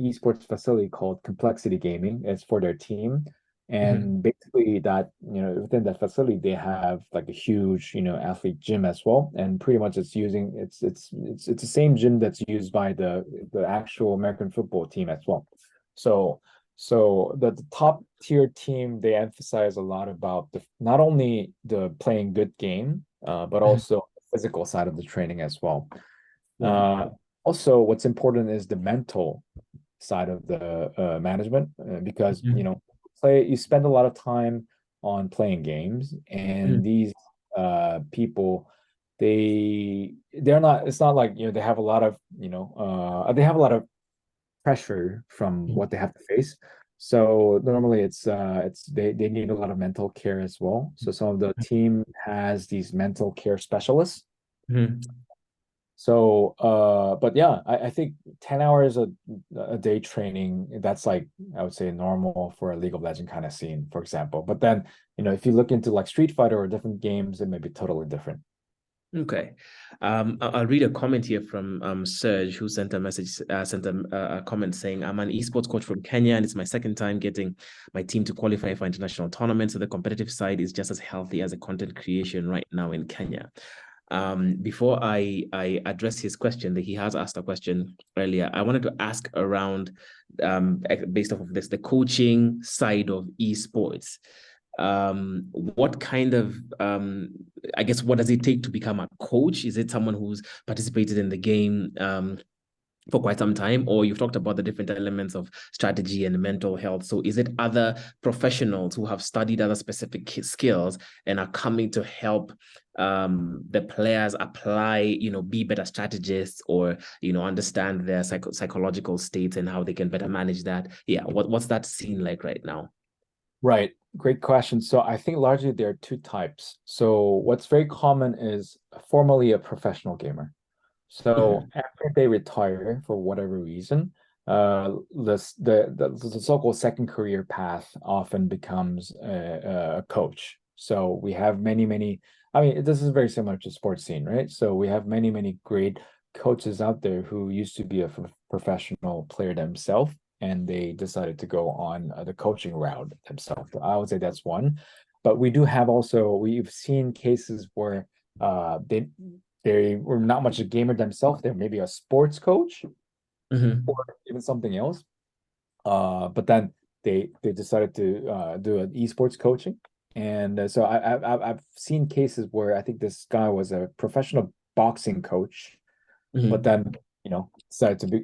[SPEAKER 3] esports facility called Complexity Gaming. It's for their team. And basically that, within that facility, they have like a huge, athlete gym as well. And pretty much it's the same gym that's used by the actual American football team as well. So the top tier team, they emphasize a lot about not only the playing good game, but also the physical side of the training as well. Also, what's important is the mental side of the management, because you spend a lot of time on playing games, and these people, they're not, it's not like they have a lot of pressure from what they have to face. So normally it's they need a lot of mental care as well. So some of the team has these mental care specialists. So but yeah, I think 10 hours a day training, that's like, I would say, normal for a League of Legends kind of scene, for example. But then if you look into like Street Fighter or different games, it may be totally different.
[SPEAKER 2] Okay. I'll read a comment here from Serge, who sent a message, sent a comment saying, I'm an esports coach from Kenya, and it's my second time getting my team to qualify for international tournaments. So the competitive side is just as healthy as the content creation right now in Kenya. Before I address his question, that he has asked a question earlier, I wanted to ask around, based off of this, the coaching side of esports. What kind of I guess, what does it take to become a coach? Is it someone who's participated in the game for quite some time, or you've talked about the different elements of strategy and mental health? So is it other professionals who have studied other specific skills and are coming to help the players apply, be better strategists, or understand their psychological states and how they can better manage that? Yeah, what's that scene like right now?
[SPEAKER 3] Right. Great question. So I think largely there are two types. So what's very common is formerly a professional gamer. So after they retire for whatever reason, the so-called second career path often becomes a coach. So we have many, I mean, this is very similar to sports scene, right? So we have many great coaches out there who used to be a professional player themselves, and they decided to go on the coaching route themselves. I would say that's one. But we've seen cases where they were not much a gamer themselves. They're maybe a sports coach or even something else. But then they decided to do an esports coaching. And so I've seen cases where I think this guy was a professional boxing coach, but then decided to be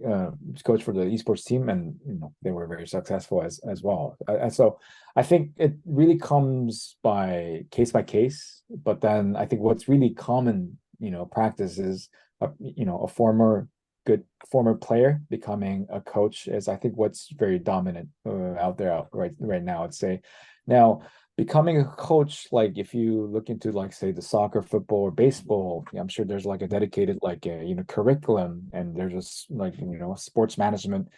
[SPEAKER 3] coach for the esports team, and they were very successful as well. And so I think it really comes by case, but then I think what's really common practice is a former player becoming a coach is, I think, what's very dominant out there right now, I'd say. Now, becoming a coach, like if you look into, like, say, the soccer, football, or baseball, I'm sure there's like a dedicated curriculum, and there's just like sports management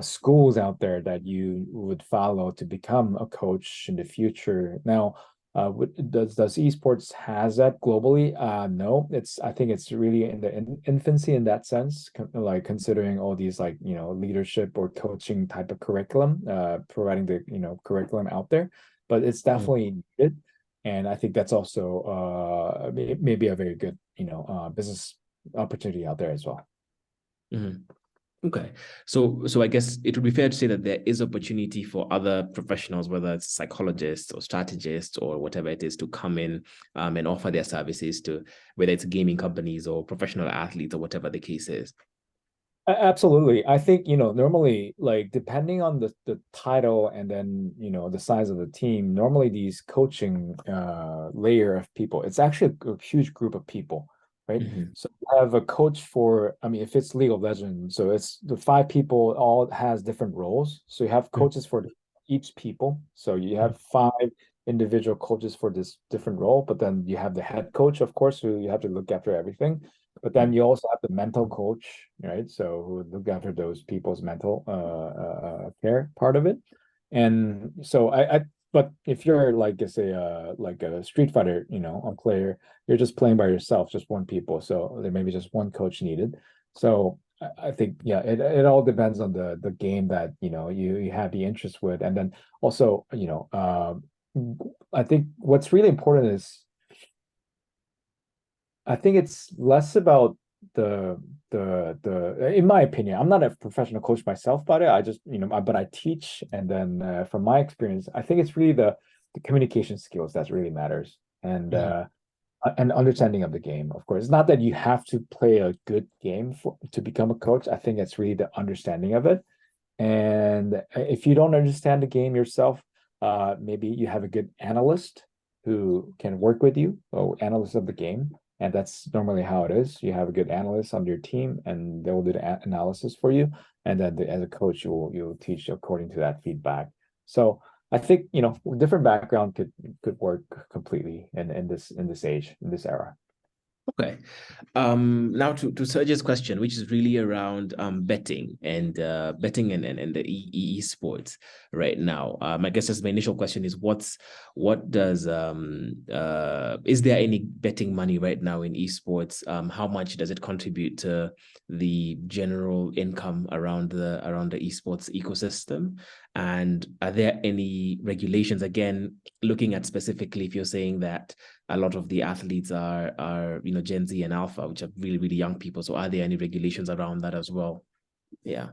[SPEAKER 3] schools out there that you would follow to become a coach in the future. Now, does esports has that globally? No, I think it's really in the infancy in that sense, like considering all these leadership or coaching type of curriculum, providing the curriculum out there. But it's definitely needed, and I think that's also maybe a very good business opportunity out there as well.
[SPEAKER 2] Okay, so I guess it would be fair to say that there is opportunity for other professionals, whether it's psychologists or strategists or whatever it is, to come in and offer their services to, whether it's gaming companies or professional athletes or whatever the case is.
[SPEAKER 3] Absolutely. I think, normally, like, depending on the title and then, the size of the team, normally these coaching layer of people, it's actually a huge group of people, right? So you have a coach for, I mean, if it's League of Legends, so it's the 5 people all has different roles. So you have coaches for each people. So you have 5 individual coaches for this different role, but then you have the head coach, of course, who you have to look after everything. But then you also have the mental coach, right? So who look after those people's mental care part of it. And so but if you're like, say, like a Street Fighter, a player, you're just playing by yourself, just one people. So there may be just one coach needed. So I think, yeah, it all depends on the game that, you have the interest with. And then also, I think what's really important is, I think it's less about in my opinion, I'm not a professional coach myself, but I just, but I teach. And then from my experience, I think it's really the communication skills that really matters. And understanding of the game, of course. It's not that you have to play a good game to become a coach. I think it's really the understanding of it. And if you don't understand the game yourself, maybe you have a good analyst who can work with you, or analyst of the game. And that's normally how it is. You have a good analyst on your team, and they will do the analysis for you. And then as a coach, you'll teach according to that feedback. So I think, different background could work completely in this age, in this era.
[SPEAKER 2] Okay. Now to Serge's question, which is really around betting and the esports right now. I guess just my initial question is what does is there any betting money right now in esports? How much does it contribute to the general income around the esports ecosystem? And are there any regulations, again, looking at specifically if you're saying that a lot of the athletes are Gen Z and Alpha, which are really, really young people. So are there any regulations around that as well? Yeah.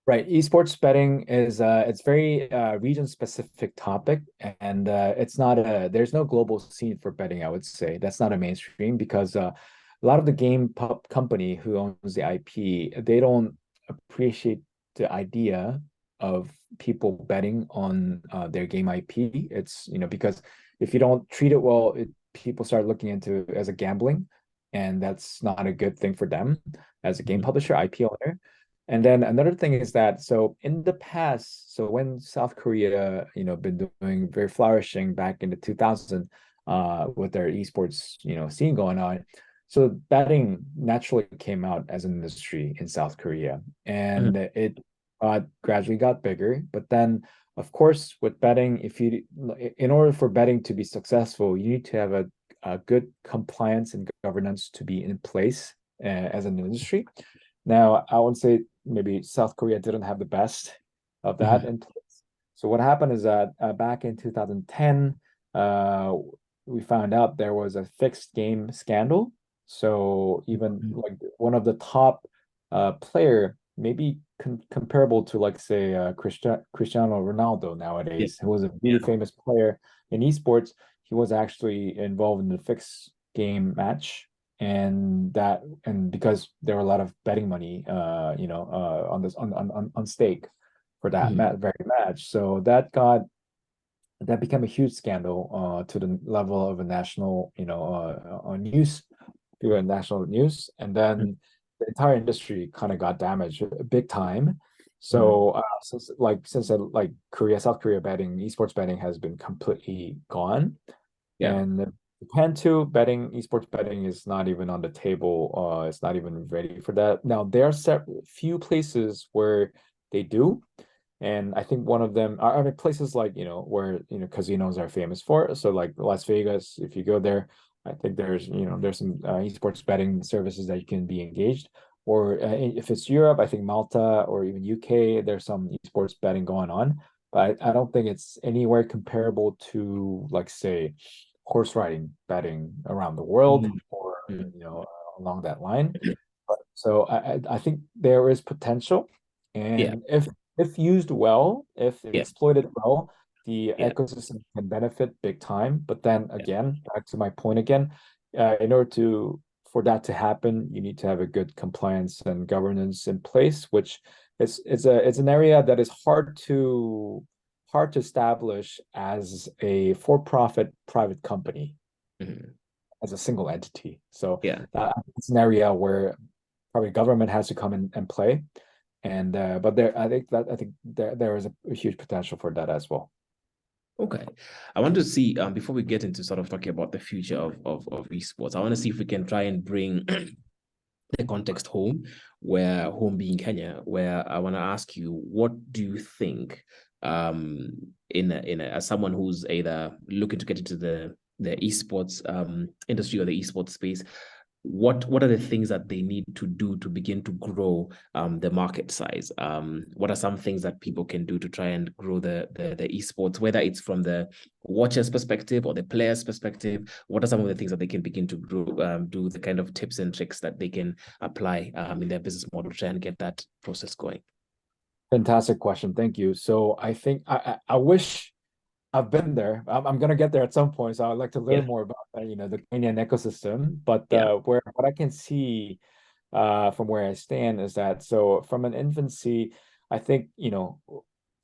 [SPEAKER 3] Right. Esports betting is it's very region specific topic, and there's no global scene for betting, I would say. That's not a mainstream because a lot of the game company who owns the IP, they don't appreciate the idea of people betting on their game IP. It's, because if you don't treat it well, people start looking into it as a gambling, and that's not a good thing for them as a game publisher, IP owner. And then another thing is that, so in the past, so when South Korea, been doing very flourishing back in the 2000s, with their esports, scene going on, so betting naturally came out as an industry in South Korea, and it gradually got bigger. But then, of course, with betting, in order for betting to be successful, you need to have a good compliance and governance to be in place as an industry. Now, I would say maybe South Korea didn't have the best of that in place. So what happened is that back in 2010, we found out there was a fixed game scandal. So even like one of the top player, maybe comparable to, like, say, Cristiano Ronaldo nowadays, who was a really famous player in esports, he was actually involved in the fixed game match. And because there were a lot of betting money, on stake for that very match, so that became a huge scandal to the level of a national, news, national news, and then the entire industry kind of got damaged big time. So since South Korea betting, esports betting has been completely gone, and Japan too, esports betting is not even on the table. It's not even ready for that. Now, there are few places where they do, and I think one of them are places like, where, casinos are famous for. So like Las Vegas, if you go there, I think there's some esports betting services that you can be engaged. Or if it's Europe, I think Malta or even UK, there's some esports betting going on. But I don't think it's anywhere comparable to, like, say, horse riding betting around the world, or along that line. So I think there is potential, and if used well, if exploited well, the ecosystem can benefit big time. But then again, back to my point again, in order for that to happen, you need to have a good compliance and governance in place, which it's an area that is hard to establish as a for-profit private company, as a single entity. So it's an area where probably government has to come in and play. And but I think there is a huge potential for that as well.
[SPEAKER 2] Okay, I want to see, before we get into sort of talking about the future of esports, I want to see if we can try and bring the context home being Kenya, where I want to ask you, what do you think, as someone who's either looking to get into the esports industry or the esports space, what are the things that they need to do to begin to grow the market size? What are some things that people can do to try and grow the esports, whether it's from the watcher's perspective or the player's perspective? What are some of the things that they can begin to grow, do the kind of tips and tricks that they can apply in their business model to try and get that process going?
[SPEAKER 3] Fantastic question. Thank you. So I think I wish I've been there. I'm gonna get there at some point. So I'd like to learn more about the Kenyan ecosystem. But what I can see from where I stand is that, so from an infancy, I think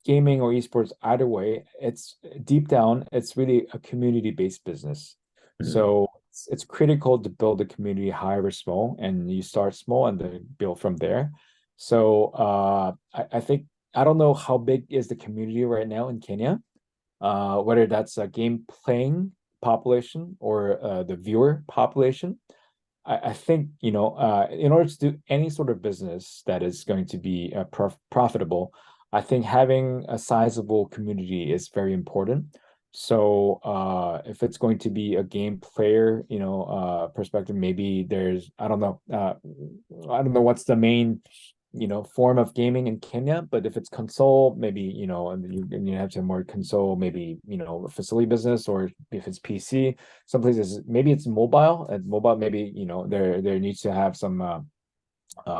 [SPEAKER 3] gaming or esports, either way, it's deep down, it's really a community-based business. So it's critical to build a community, however small, and you start small and then build from there. So I think, I don't know how big is the community right now in Kenya, whether that's a game playing population or the viewer population. I think, in order to do any sort of business that is going to be profitable, I think having a sizable community is very important. So if it's going to be a game player, perspective, maybe there's, I don't know what's the main form of gaming in Kenya, but if it's console, maybe and you have to have more console, maybe facility business, or if it's PC, some places maybe it's mobile, and mobile maybe there needs to have some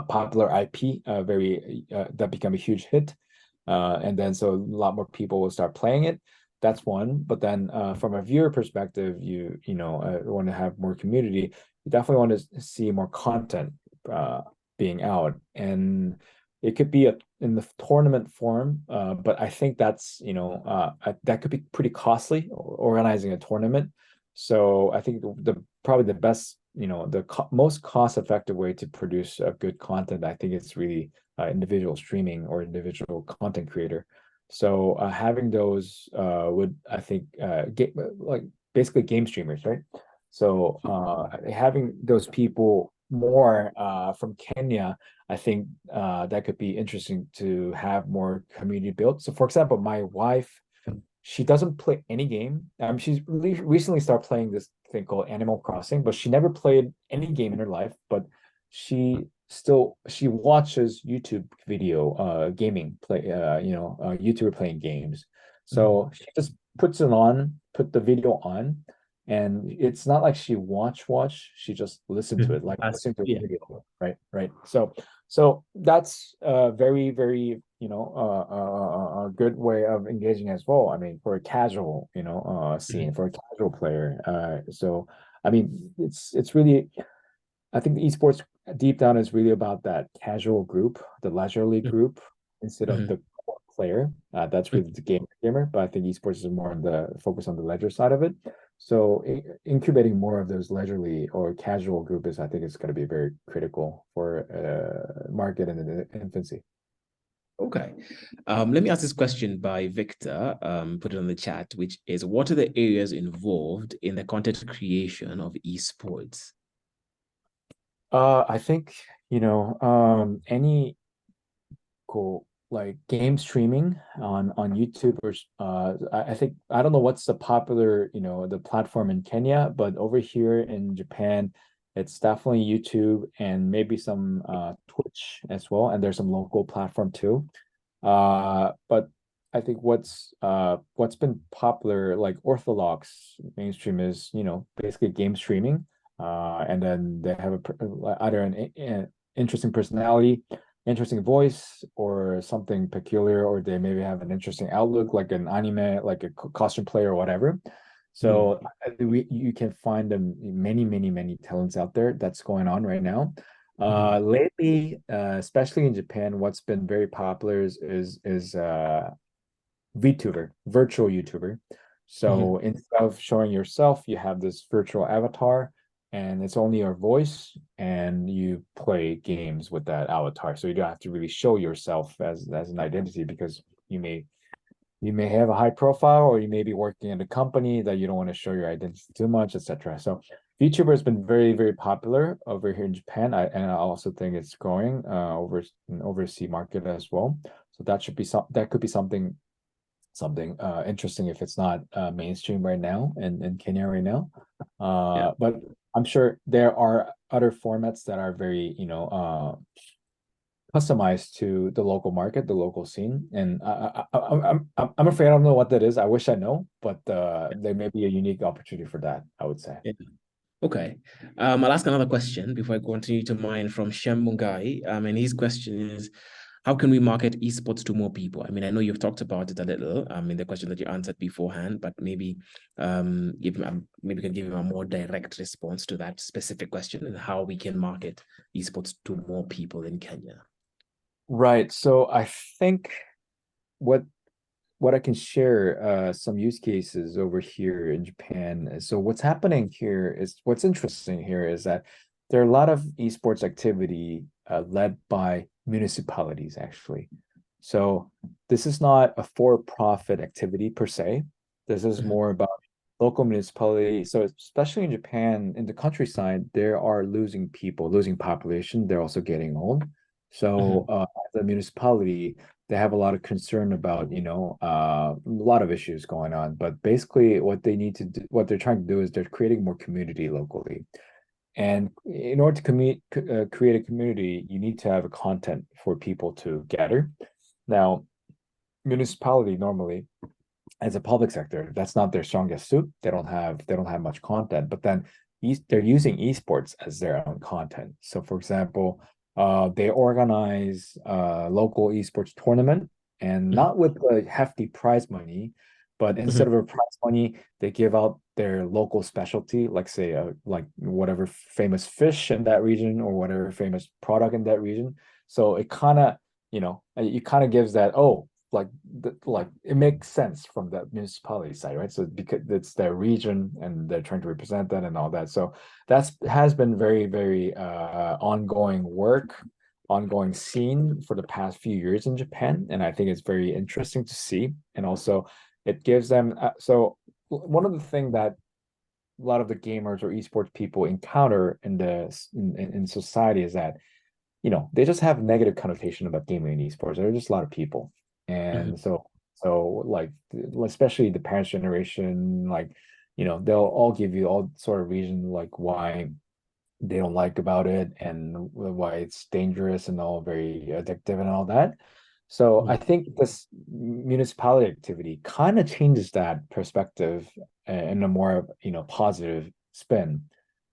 [SPEAKER 3] popular IP very that become a huge hit, and then so a lot more people will start playing it. That's one. But then from a viewer perspective, you want to have more community. You definitely want to see more content being out, and it could be in the tournament form, but I think that's that could be pretty costly, organizing a tournament. So I think probably the best, most cost-effective way to produce good content, I think it's really individual streaming or individual content creator. So having those would, I think, like basically game streamers, right? So having those people more from Kenya, I think that could be interesting to have more community built. So for example, my wife, she doesn't play any game. She's recently started playing this thing called Animal Crossing, but she never played any game in her life. But she watches YouTube video gaming play YouTuber playing games. So she just put the video on, and it's not like she watch, she just listened to it, like listening to a video, right. So that's very, very a good way of engaging as well. I mean, for a casual scene, for a casual player. So I mean, it's really, I think the esports deep down is really about that casual group, the leisurely group, instead of the core player. That's really the gamer, but I think esports is more on the focus on the leisure side of it. So incubating more of those leisurely or casual group I think it's going to be very critical for market in the infancy.
[SPEAKER 2] Okay. Let me ask this question by Victor, put it on the chat, which is, what are the areas involved in the content creation of esports?
[SPEAKER 3] I think, any cool, like game streaming on YouTube, or I think, I don't know what's the popular, the platform in Kenya, but over here in Japan, it's definitely YouTube and maybe some Twitch as well, and there's some local platform too. But I think what's been popular, like orthodox mainstream, is basically game streaming, and then they have either an interesting personality, interesting voice, or something peculiar, or they maybe have an interesting outlook, like an anime, like a costume player or whatever. So you can find them many talents out there that's going on right now. Lately, especially in Japan, what's been very popular is VTuber, virtual YouTuber. So instead of showing yourself, you have this virtual avatar, and it's only your voice, and you play games with that avatar. So you don't have to really show yourself as an identity, because you may have a high profile, or you may be working in a company that you don't want to show your identity too much, etc. So VTuber has been very, very popular over here in Japan, and I also think it's growing over in overseas market as well. So that could be something interesting if it's not mainstream right now in Kenya right now. But I'm sure there are other formats that are very, customized to the local market, the local scene. And I'm afraid I don't know what that is. I wish I know, but there may be a unique opportunity for that, I would say.
[SPEAKER 2] Yeah. Okay. I'll ask another question before I continue to mine from Shem Mungai. And his question is, how can we market esports to more people? I mean, I know you've talked about it a little in the question that you answered beforehand, but maybe maybe you can give him a more direct response to that specific question and how we can market esports to more people in Kenya.
[SPEAKER 3] Right. So I think what I can share some use cases over here in Japan. So what's happening here is what's interesting here is that there are a lot of esports activity led by municipalities actually. So this is not a for-profit activity per se. This is more about local municipality. So especially in Japan, in the countryside, there are losing people, losing population. They're also getting old. So the municipality, they have a lot of concern about, a lot of issues going on. But basically what they need to do, what they're trying to do is they're creating more community locally. And in order to create a community, you need to have a content for people to gather. Now, municipality normally, as a public sector, that's not their strongest suit. They don't have much content, but then they're using esports as their own content. So for example, they organize local esports tournament, and not with the hefty prize money, but instead of a prize money, they give out their local specialty, like say like whatever famous fish in that region or whatever famous product in that region. So it kind of, it kind of gives that, like it makes sense from the municipality side, right? So because it's their region and they're trying to represent that and all that. So that's has been very, very ongoing scene for the past few years in Japan, and I think it's very interesting to see. And also it gives them so one of the things that a lot of the gamers or esports people encounter in society is that they just have negative connotation about gaming and esports. There are just a lot of people. And so like, especially the parents' generation, like, they'll all give you all sort of reason like why they don't like about it and why it's dangerous and all very addictive and all that. So I think this municipality activity kind of changes that perspective in a more, positive spin,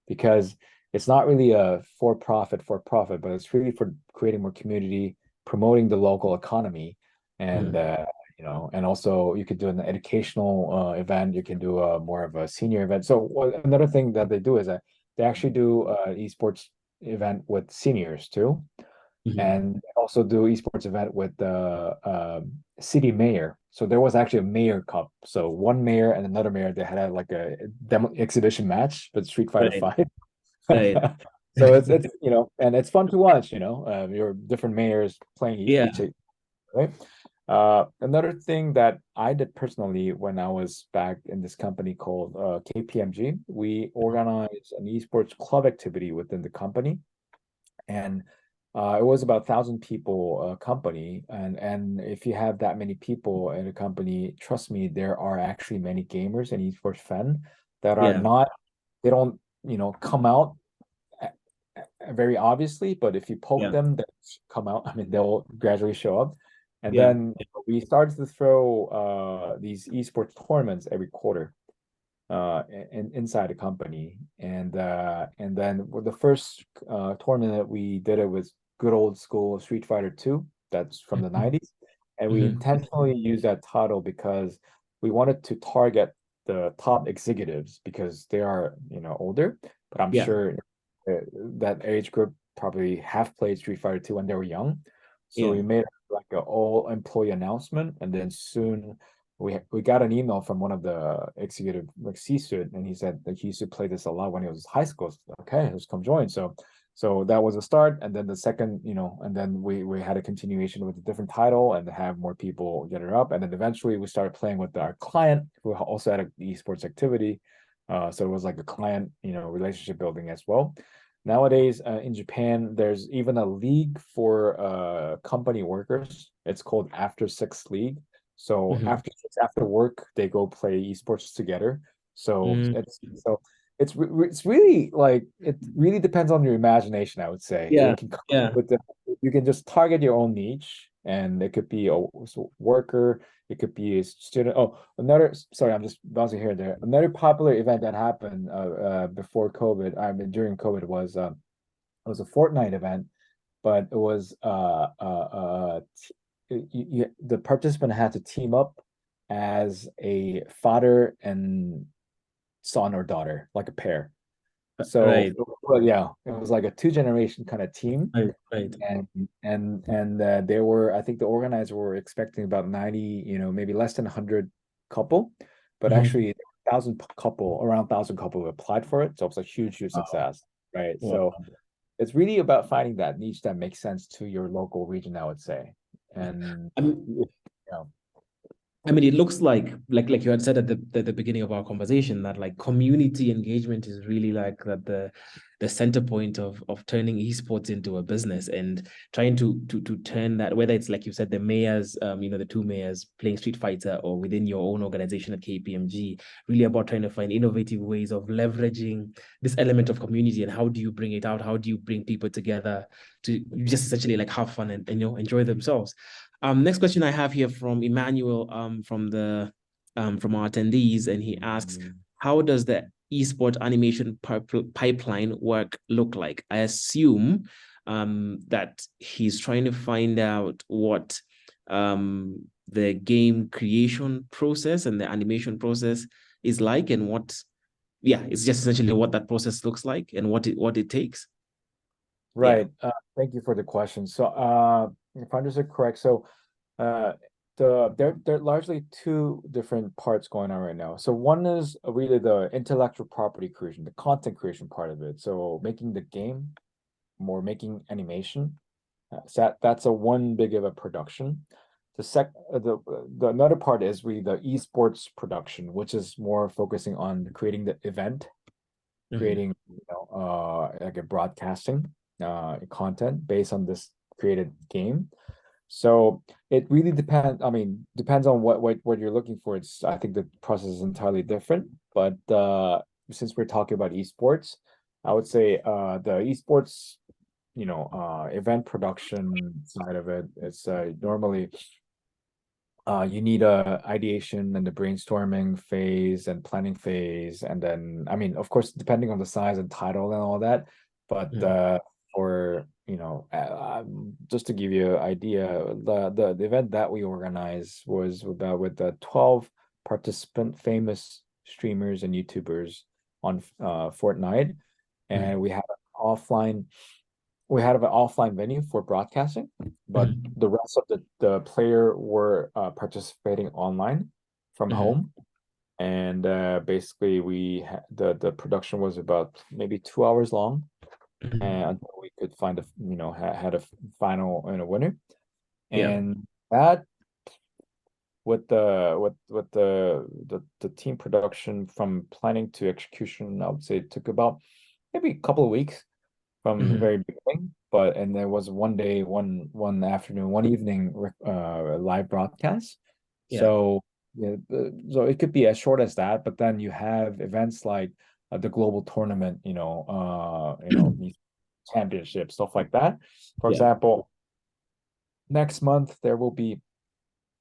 [SPEAKER 3] because it's not really a for-profit, but it's really for creating more community, promoting the local economy, and and also you could do an educational event. You can do a more of a senior event. So another thing that they do is that they actually do esports event with seniors too, and also do esports event with the city mayor. So there was actually a mayor cup. So one mayor and another mayor, they had like a demo exhibition match, but Street Fighter 5.
[SPEAKER 2] Right.
[SPEAKER 3] So it's and it's fun to watch, your different mayors playing each, right? Another thing that I did personally when I was back in this company called KPMG, we organized an esports club activity within the company, and it was about 1,000 people company, and if you have that many people in a company, trust me, there are actually many gamers and esports fans that are not, they don't come out very obviously, but if you poke them, they come out. I mean, they'll gradually show up. And then we started to throw these esports tournaments every quarter inside the company. And then the first tournament that we did, it was good old school Street Fighter 2. That's from the 90s. And we intentionally used that title because we wanted to target the top executives because they are, older, but I'm sure that age group probably have played Street Fighter 2 when they were young. So we made like an all employee announcement, and then soon we got an email from one of the executive, like C-suite, and he said that he used to play this a lot when he was in high school. So, okay, let's come join. So that was a start, and then the second, and then we had a continuation with a different title and have more people get it up, and then eventually we started playing with our client who also had an esports activity. So it was like a client, relationship building as well. Nowadays, in Japan, there's even a league for company workers. It's called After Six League. So after work, they go play esports together. So it's really like it really depends on your imagination, I would say.
[SPEAKER 2] Yeah,
[SPEAKER 3] You can come up
[SPEAKER 2] yeah.
[SPEAKER 3] with you can just target your own niche, and it could be a worker, it could be a student. Oh, another, sorry, I'm just bouncing here and there. Another popular event that happened before COVID, I mean during COVID, was it was a Fortnite event, but it was the participant had to team up as a father and son or daughter, like a pair. So
[SPEAKER 2] Right,
[SPEAKER 3] well, yeah, it was like a two-generation kind of team.
[SPEAKER 2] right, right.
[SPEAKER 3] And there were, I think the organizer were expecting about 90, maybe less than 100 couple, but
[SPEAKER 2] Mhm.
[SPEAKER 3] actually 1,000 couple, around 1,000 couple applied for it. So it's a huge
[SPEAKER 2] Wow.
[SPEAKER 3] success, right?
[SPEAKER 2] Wow.
[SPEAKER 3] So it's really about finding that niche that makes sense to your local region, I would say. And
[SPEAKER 2] I mean,
[SPEAKER 3] you know,
[SPEAKER 2] I mean, it looks like you had said at the beginning of our conversation that like community engagement is really like that the center point of turning esports into a business and trying to turn that, whether it's like you said, the mayors, the two mayors playing Street Fighter, or within your own organization at KPMG, really about trying to find innovative ways of leveraging this element of community, and how do you bring it out? How do you bring people together to just essentially like have fun and enjoy themselves? Next question I have here from Emmanuel, from our attendees, and he asks, how does the esport animation pipeline work look like? I assume that he's trying to find out what the game creation process and the animation process is like, and it's just essentially what that process looks like and what it takes. Yeah.
[SPEAKER 3] right. Thank you for the question. So, if I understood correct, so uh, there are largely two different parts going on right now. So one is really the intellectual property creation, the content creation part of it. So making the game, more making animation. So that's a one big of a production. The another part is really the esports production, which is more focusing on creating the event,
[SPEAKER 2] Mhm.
[SPEAKER 3] creating like a broadcasting content based on this created game. So it really depends. I mean, depends on what you're looking for. It's, I think the process is entirely different. But since we're talking about esports, I would say the esports, event production side of it, it's normally you need a ideation and the brainstorming phase and planning phase, and then, I mean, of course, depending on the size and title and all that. But
[SPEAKER 2] Mhm.
[SPEAKER 3] for just to give you an idea, the event that we organized was about with the 12 participant famous streamers and YouTubers on Fortnite,
[SPEAKER 2] Mhm.
[SPEAKER 3] and we had an offline venue for broadcasting, but
[SPEAKER 2] Mhm.
[SPEAKER 3] the rest of the player were participating online from
[SPEAKER 2] Mhm.
[SPEAKER 3] home. And basically the production was about maybe 2 hours long,
[SPEAKER 2] Mhm.
[SPEAKER 3] and until we could find had a final and a winner.
[SPEAKER 2] Yeah.
[SPEAKER 3] And that, with the team production from planning to execution, I would say it took about maybe a couple of weeks from the
[SPEAKER 2] Mhm.
[SPEAKER 3] very beginning. But and there was one day, one afternoon, one evening live broadcast.
[SPEAKER 2] Yeah.
[SPEAKER 3] So yeah, so it could be as short as that. But then you have events like the global tournament, these championships, stuff like that. For
[SPEAKER 2] Yeah.
[SPEAKER 3] example, next month there will be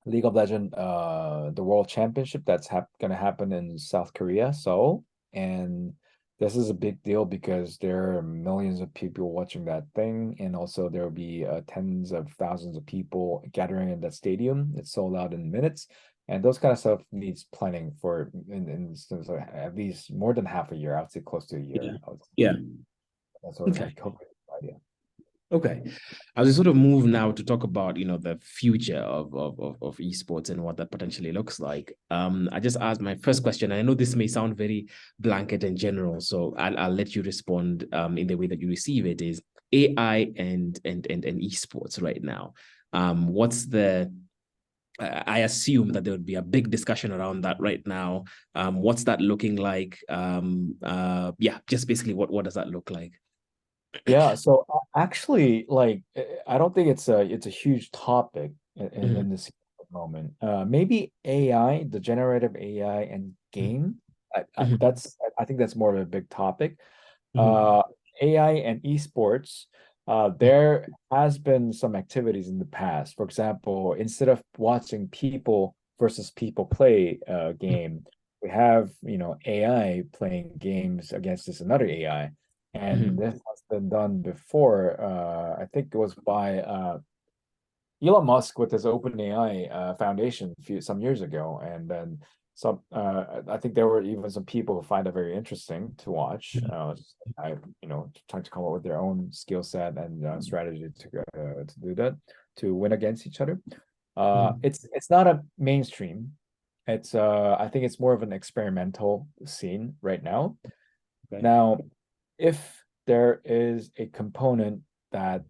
[SPEAKER 3] League of Legend, the World Championship that's gonna happen in South Korea, Seoul, and this is a big deal because there are millions of people watching that thing, and also there will be tens of thousands of people gathering in that stadium. It's sold out in minutes, and those kind of stuff needs planning for in instance at least more than half a year. I would say close to a
[SPEAKER 2] Yeah.
[SPEAKER 3] year.
[SPEAKER 2] Yeah.
[SPEAKER 3] That's sort of
[SPEAKER 2] Okay.
[SPEAKER 3] like idea.
[SPEAKER 2] Okay. As we sort of move now to talk about, the future of esports and what that potentially looks like. I just asked my first question, and I know this may sound very blanket and general, so I'll let you respond in the way that you receive it, is AI and esports right now. What's the I assume that there would be a big discussion around that right now. What's that looking like? Yeah, just basically what does that look like?
[SPEAKER 3] Yeah, so actually, like, I don't think it's a huge topic in
[SPEAKER 2] Mhm.
[SPEAKER 3] this moment. Maybe AI, the generative AI and game I think that's more of a big topic.
[SPEAKER 2] Mhm.
[SPEAKER 3] AI and esports, there has been some activities in the past. For example, instead of watching people versus people play a game, we have, AI playing games against this another AI. And
[SPEAKER 2] Mhm.
[SPEAKER 3] this has been done before. I think it was by Elon Musk with his OpenAI foundation some years ago, and then I think there were even some people who find it very interesting to watch. Trying to come up with their own skill set and strategy to do that, to win against each other. It's not a mainstream. I think it's more of an experimental scene right now.
[SPEAKER 2] Okay.
[SPEAKER 3] Now, if there is a component that,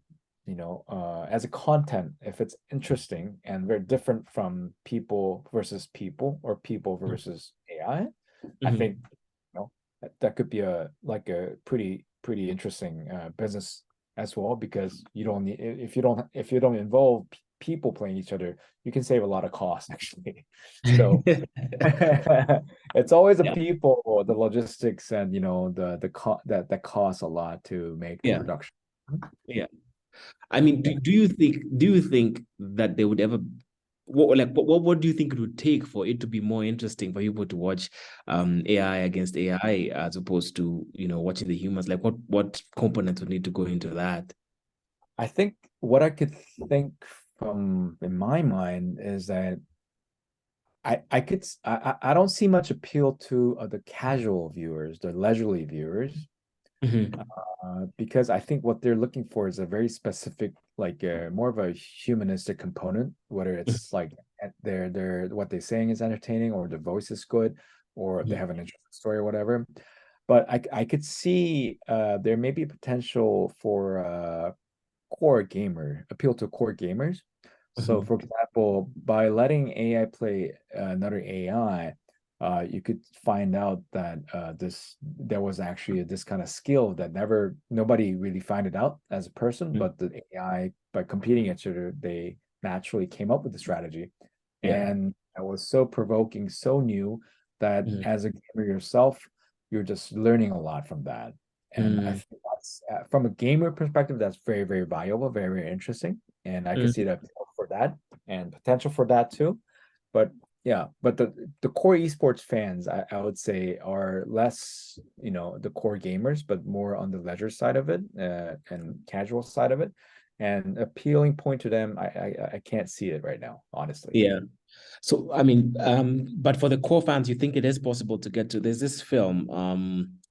[SPEAKER 3] as a content, if it's interesting and very different from people versus people or people versus AI, I
[SPEAKER 2] Mhm.
[SPEAKER 3] think, that could be a pretty interesting business as well, because you don't need, if you don't involve people playing each other, you can save a lot of costs actually. So it's always the
[SPEAKER 2] Yeah.
[SPEAKER 3] people or the logistics and that costs a lot to make the
[SPEAKER 2] Yeah.
[SPEAKER 3] production.
[SPEAKER 2] Yeah. I mean, do you think that they would ever what do you think it would take for it to be more interesting for people to watch AI against AI as opposed to, watching the humans? Like what components would need to go into that?
[SPEAKER 3] I think what I could think from in my mind is that I don't see much appeal to the casual viewers, the leisurely viewers,
[SPEAKER 2] Mhm.
[SPEAKER 3] because I think what they're looking for is a very specific, like more of a humanistic component, whether it's like they're what they're saying is entertaining, or the voice is good, or they
[SPEAKER 2] Mhm.
[SPEAKER 3] have an interesting story or whatever. But I could see there may be potential for core gamer appeal to core gamers. So,
[SPEAKER 2] Mhm.
[SPEAKER 3] for example, by letting AI play another AI, you could find out that there was actually this kind of skill that nobody really find it out as a person,
[SPEAKER 2] Mhm.
[SPEAKER 3] but the AI, by competing each other, they naturally came up with the strategy,
[SPEAKER 2] Yeah.
[SPEAKER 3] and it was so provoking, so new, that
[SPEAKER 2] Mhm.
[SPEAKER 3] as a gamer yourself, you're just learning a lot from that. And I
[SPEAKER 2] Mhm.
[SPEAKER 3] think that's from a gamer perspective, that's very, very valuable, very, very interesting. And I can see
[SPEAKER 2] Mhm.
[SPEAKER 3] that for that and potential for that too. But yeah, but the core esports fans, I would say, are less, the core gamers, but more on the leisure side of it and casual side of it. And appealing point to them, I can't see it right now, honestly.
[SPEAKER 2] Yeah. So, I mean, but for the core fans, you think it is possible to get to? There's this film,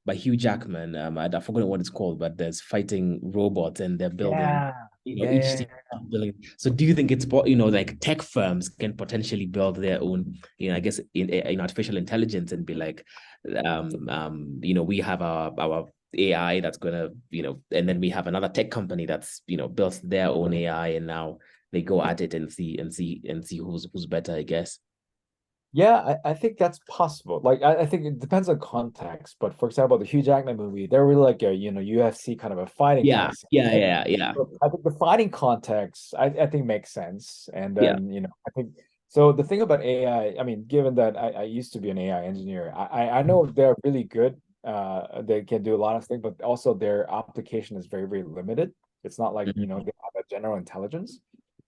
[SPEAKER 2] by Hugh Jackman. I forgot what it's called, but there's fighting robots and they're building,
[SPEAKER 3] Yeah,
[SPEAKER 2] each
[SPEAKER 3] yeah,
[SPEAKER 2] team building. So, do you think it's, like tech firms can potentially build their own, I guess in artificial intelligence and be like, we have our AI that's gonna, and then we have another tech company that's, built their own AI, and now they go at it and see who's better, I guess.
[SPEAKER 3] Yeah, I think that's possible. Like, I think it depends on context. But for example, the Hugh Jackman movie, they're really like a, UFC kind of a fighting kind
[SPEAKER 2] Yeah,
[SPEAKER 3] of scene,
[SPEAKER 2] yeah,
[SPEAKER 3] right?
[SPEAKER 2] yeah, yeah,
[SPEAKER 3] So I think the fighting context, I think makes sense. And
[SPEAKER 2] yeah.
[SPEAKER 3] then, I think so. The thing about AI, I mean, given that I used to be an AI engineer, I know they're really good. They can do a lot of things, but also their application is very, very limited. It's not like,
[SPEAKER 2] Mhm,
[SPEAKER 3] they have a general intelligence.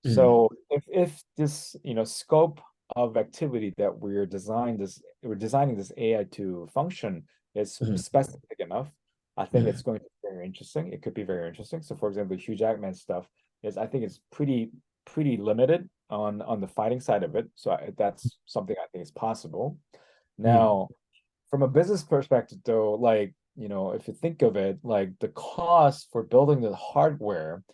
[SPEAKER 2] mhm,
[SPEAKER 3] So if this, scope of activity that we're designing this AI to function is
[SPEAKER 2] mhm,
[SPEAKER 3] specific enough, I think
[SPEAKER 2] mhm,
[SPEAKER 3] it's going to be very interesting. It could be very interesting. So for example, Hugh Jackman stuff is, I think it's pretty limited on the fighting side of it. So that's something I think is possible.
[SPEAKER 2] mhm,
[SPEAKER 3] Now, from a business perspective though, like, if you think of it, like the cost for building the hardware,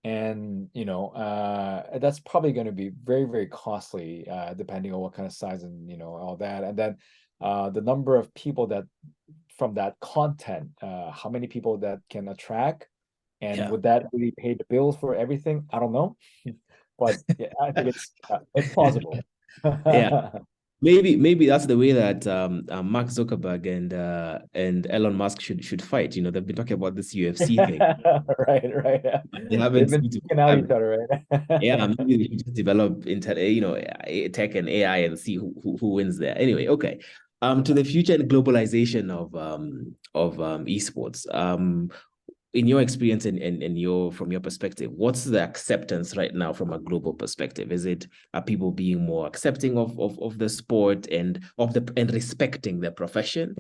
[SPEAKER 3] and that's probably going to be very, very costly, depending on what kind of size and all that. And then the number of people that from that content, how many people that can attract, and
[SPEAKER 2] yeah.
[SPEAKER 3] would that really pay the bills for everything? I don't know. But yeah, I think it's plausible.
[SPEAKER 2] Yeah. Maybe that's the way that Mark Zuckerberg and Elon Musk should fight. They've been talking about this UFC thing.
[SPEAKER 3] Right.
[SPEAKER 2] They
[SPEAKER 3] They've
[SPEAKER 2] haven't
[SPEAKER 3] been
[SPEAKER 2] seemed to
[SPEAKER 3] picking out
[SPEAKER 2] have.
[SPEAKER 3] each other,
[SPEAKER 2] Yeah,
[SPEAKER 3] right?
[SPEAKER 2] maybe we should just develop tech and AI and see who wins there. Anyway, okay. To the future and globalization of esports. In your experience and your from your perspective, what's the acceptance right now from a global perspective? Are people being more accepting of the sport and respecting the profession?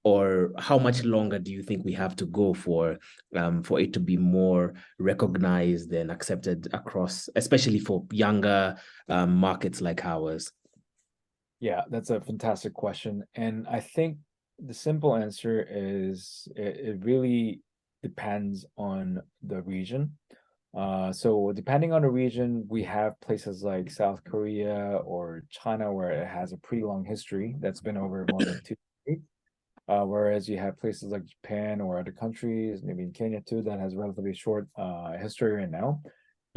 [SPEAKER 2] Or how much longer do you think we have to go for it to be more recognized and accepted across, especially for younger markets like ours?
[SPEAKER 3] Yeah, that's a fantastic question. And I think the simple answer is it really depends on the region. So depending on the region, we have places like South Korea or China where it has a pretty long history that's been over more than 2 decades. Whereas you have places like Japan or other countries, maybe in Kenya too, that has relatively short history right now.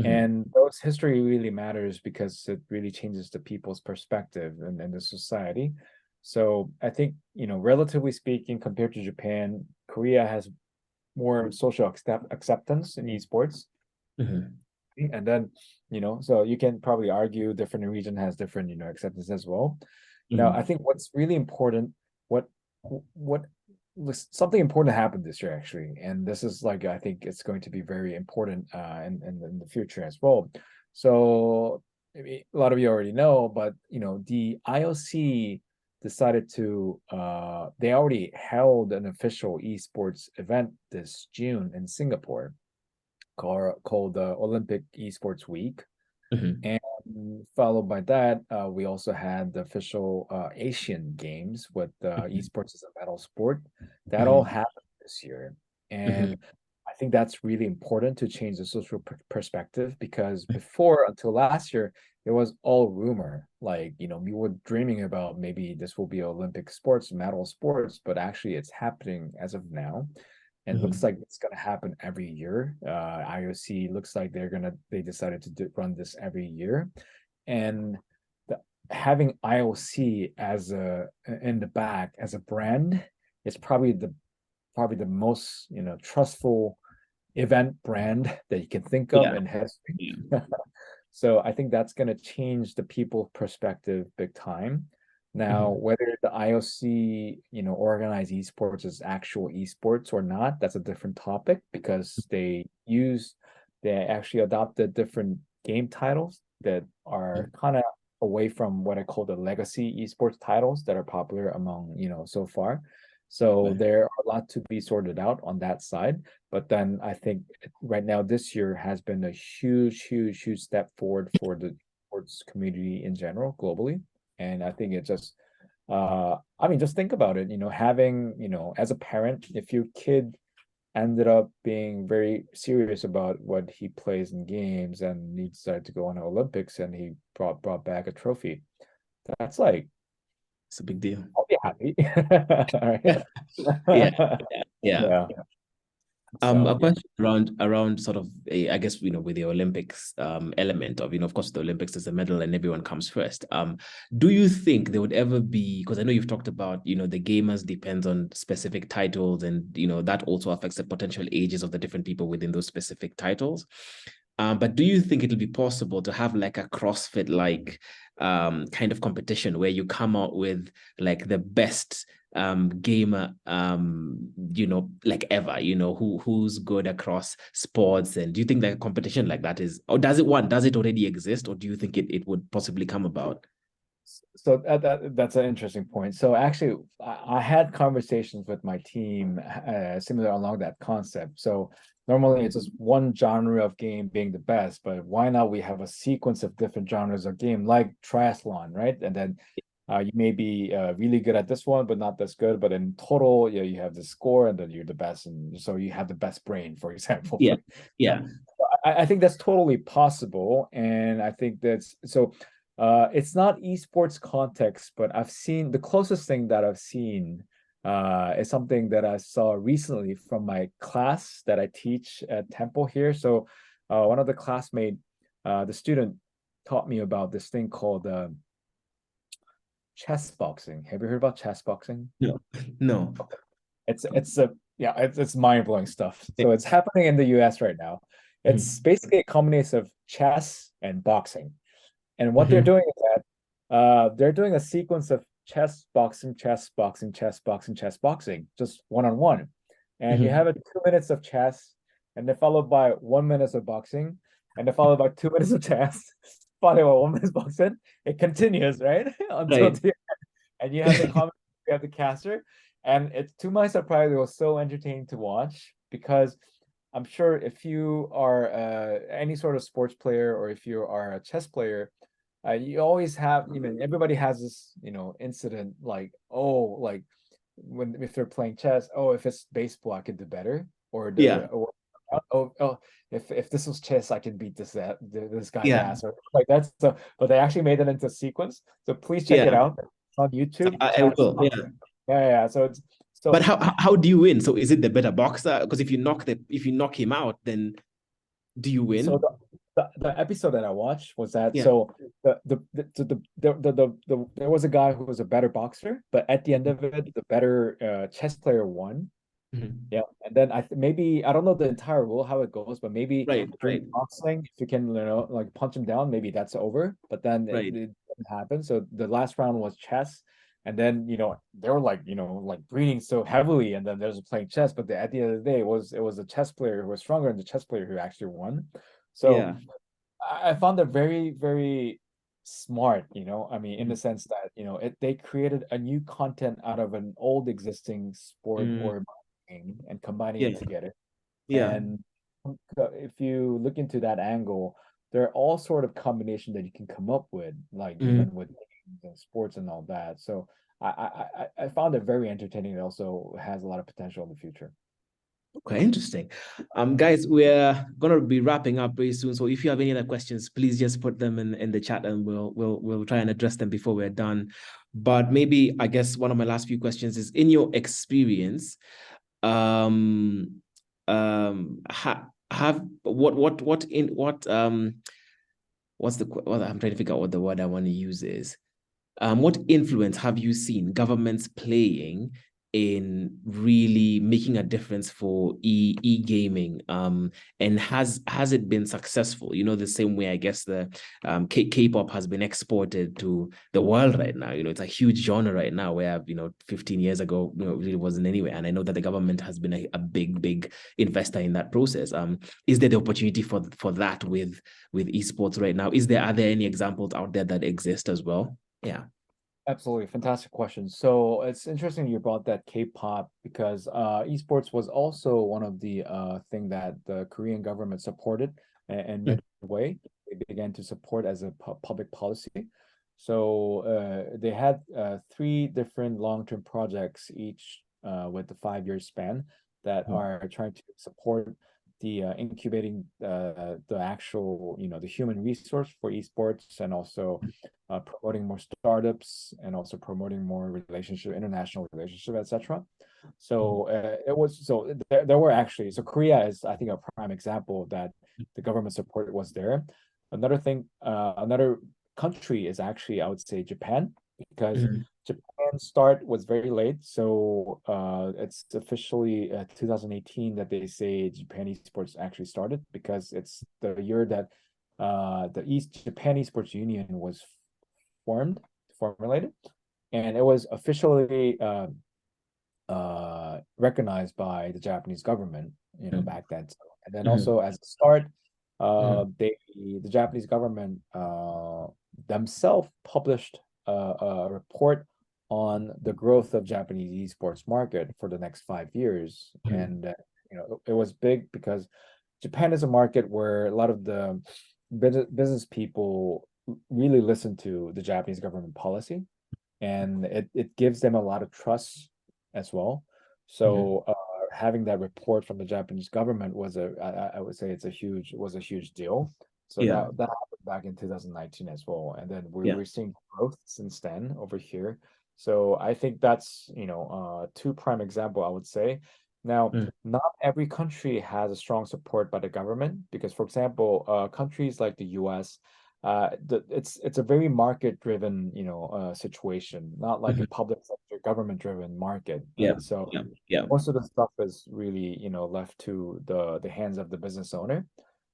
[SPEAKER 3] And those history really matters because it really changes the people's perspective and the society. So I think, relatively speaking, compared to Japan, Korea has more social acceptance in esports. And then, so you can probably argue different region has different, acceptance as well. Now, I think what's really important, what something important happened this year actually, and this is like I think it's going to be very important in the future as well. So maybe a lot of you already know, but the IOC decided to they already held an official esports event this June in Singapore called the Olympic Esports Week. And followed by that, we also had the official Asian Games with esports as a medal sport. That all happened this year. And I think that's really important to change the social perspective because before, until last year, it was all rumor. Like, we were dreaming about maybe this will be Olympic sports, medal sports, but actually it's happening as of now. And looks like it's going to happen every year. IOC looks like they decided to run this every year. And having IOC in the back as a brand is probably the most, trustful event brand that you can think of in history. So I think that's going to change the people's perspective big time. Now, whether the IOC, organize esports as actual esports or not, that's a different topic because they actually adopted different game titles that are kind of away from what I call the legacy esports titles that are popular among, so far. So there are a lot to be sorted out on that side. But then I think right now this year has been a huge step forward for the sports community in general globally. And I think it just, just think about it, having, as a parent, if your kid ended up being very serious about what he plays in games and he decided to go on the Olympics and he brought back a trophy, that's like,
[SPEAKER 2] it's a big deal.
[SPEAKER 3] I'll be happy.
[SPEAKER 2] Yeah. A question around sort of I guess with the Olympics element of of course the Olympics is a medal and everyone comes first. Do you think there would ever be, because I know you've talked about the gamers depends on specific titles and that also affects the potential ages of the different people within those specific titles. But do you think it'll be possible to have like a CrossFit like kind of competition where you come out with like the best gamer like ever, who's good across sports? And do you think that a competition like that is, or does it already exist, or do you think it would possibly come about?
[SPEAKER 3] So that's an interesting point. So actually, I had conversations with my team similar along that concept. So normally it's just one genre of game being the best, but why not we have a sequence of different genres of game like triathlon, right? And then you may be really good at this one, but not this good. But in total, you have the score, and then you're the best, and so you have the best brain, for example.
[SPEAKER 2] Yeah.
[SPEAKER 3] I think that's totally possible, and I think that's so. It's not esports context, but I've seen the closest thing that I've seen is something that I saw recently from my class that I teach at Temple here. So one of the classmates, the student taught me about this thing called chess boxing. Have you heard about chess boxing?
[SPEAKER 2] No.
[SPEAKER 3] It's mind-blowing stuff. So it's happening in the US right now. It's basically a combination of chess and boxing. And what they're doing is that they're doing a sequence of chess, boxing, chess, boxing, chess, boxing, chess, boxing, just one-on-one. And you
[SPEAKER 2] Mhm.
[SPEAKER 3] have 2 minutes of chess, and then followed by 1 minute of boxing, and then followed by 2 minutes of chess, followed by 1 minute of boxing. It continues, right? Until
[SPEAKER 2] Right.
[SPEAKER 3] the end. And you have the comment, you have the caster. And it's, to my surprise, it was so entertaining to watch, because I'm sure if you are any sort of sports player, or if you are a chess player, you always have, everybody has this, incident like, oh, like when if they're playing chess, oh, if it's baseball, I could do better, or
[SPEAKER 2] Yeah.
[SPEAKER 3] oh, if this was chess, I can beat this guy's
[SPEAKER 2] Yeah.
[SPEAKER 3] ass, or like that's so. But they actually made it into sequence, so please check it
[SPEAKER 2] Yeah.
[SPEAKER 3] out. It's on
[SPEAKER 2] So
[SPEAKER 3] YouTube.
[SPEAKER 2] I
[SPEAKER 3] Chess.
[SPEAKER 2] will. Yeah.
[SPEAKER 3] Yeah. So it's
[SPEAKER 2] But
[SPEAKER 3] so
[SPEAKER 2] how do you win? So is it the better boxer? Because if you knock him out, then do you
[SPEAKER 3] so
[SPEAKER 2] win?
[SPEAKER 3] the episode that I watched was that,
[SPEAKER 2] Yeah.
[SPEAKER 3] so there was a guy who was a better boxer, but at the end of it, the better chess player won.
[SPEAKER 2] Mhm.
[SPEAKER 3] Yeah, and then maybe I don't know the entire rule how it goes, but maybe
[SPEAKER 2] Right.
[SPEAKER 3] during
[SPEAKER 2] Right.
[SPEAKER 3] boxing, if you can, like punch him down, maybe that's over. But then it
[SPEAKER 2] Right.
[SPEAKER 3] didn't happen. So the last round was chess, and then they were like like breathing so heavily, and then there's playing chess. But at the end of the day, it was a chess player who was stronger, and the chess player who actually won. So
[SPEAKER 2] Yeah.
[SPEAKER 3] I found it very, very smart, I mean, in the
[SPEAKER 2] Mhm.
[SPEAKER 3] sense that, they created a new content out of an old existing sport
[SPEAKER 2] Mm.
[SPEAKER 3] or game, and combining
[SPEAKER 2] Yeah.
[SPEAKER 3] it together.
[SPEAKER 2] Yeah.
[SPEAKER 3] And if you look into that angle, there are all sort of combination that you can come up with, like
[SPEAKER 2] Mhm.
[SPEAKER 3] even with games and sports and all that. So I found it very entertaining. It also has a lot of potential in the future.
[SPEAKER 2] Quite interesting. Guys, we're gonna be wrapping up very soon. So if you have any other questions, please just put them in the chat, and we'll try and address them before we're done. But maybe I guess one of my last few questions is, in your experience, have what I'm trying to figure out what the word I want to use is. What influence have you seen governments playing in really making a difference for e-gaming? And has it been successful? The same way, I guess, the K-pop has been exported to the world right now. It's a huge genre right now, where 15 years ago, it really wasn't anywhere. And I know that the government has been a big investor in that process. Is there the opportunity for that with esports right now? Are there any examples out there that exist as well? Yeah.
[SPEAKER 3] Absolutely. Fantastic question. So it's interesting you brought that K-pop, because esports was also one of the thing that the Korean government supported, and midway they began to support as a public policy. So they had 3 different long-term projects, each with the 5-year span, that are trying to support the incubating the actual, the human resource for esports, and also promoting more startups, and also promoting more international relationship, etc. So there were actually, so Korea is, I think, a prime example that the government support was there. Another thing, another country is actually, I would say, Japan, because Japan start was very late. So it's officially 2018 that they say Japanese sports actually started, because it's the year that the East Japan Sports Union was formulated, and it was officially recognized by the Japanese government, back then. And then also, as a start, the Japanese government themselves published a report on the growth of Japanese esports market for the next 5 years. And it was big, because Japan is a market where a lot of the business people really listen to the Japanese government policy, and it gives them a lot of trust as well. So having that report from the Japanese government I would say was a huge deal. So
[SPEAKER 2] Yeah.
[SPEAKER 3] that happened back in 2019 as well, and then
[SPEAKER 2] Yeah.
[SPEAKER 3] we're seeing growth since then over here. So I think that's 2 prime example, I would say. Now, not every country has a strong support by the government, because, for example, countries like the US, it's a very market driven situation, not like a public sector government driven market,
[SPEAKER 2] Yeah.
[SPEAKER 3] right? So
[SPEAKER 2] Yeah.
[SPEAKER 3] most of the stuff is really left to the hands of the business owner.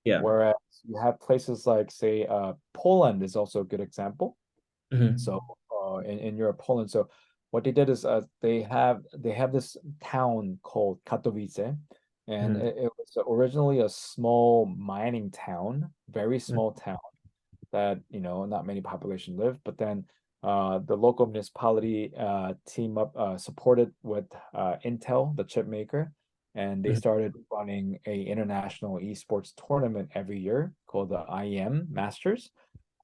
[SPEAKER 2] Yeah.
[SPEAKER 3] Whereas you have places like, say, Poland is also a good example. So in Europe, Poland. So what they did is they have this town called Katowice, and it was originally a small mining town, very small town that not many population live. But then the local municipality team up supported with Intel, the chip maker, and they started running a international esports tournament every year called the IEM Masters,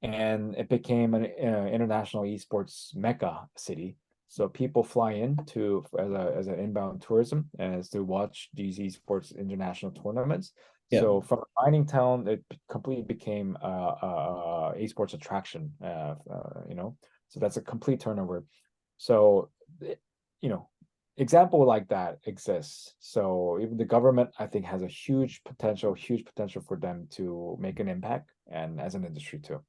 [SPEAKER 3] and it became an international esports mecca city. So people fly in to as an inbound tourism as to watch these esports international tournaments.
[SPEAKER 2] Yeah.
[SPEAKER 3] So from a mining town, it completely became esports attraction. So that's a complete turnover. So example like that exists. So even the government, I think, has a huge potential for them to make an impact, and as an industry too.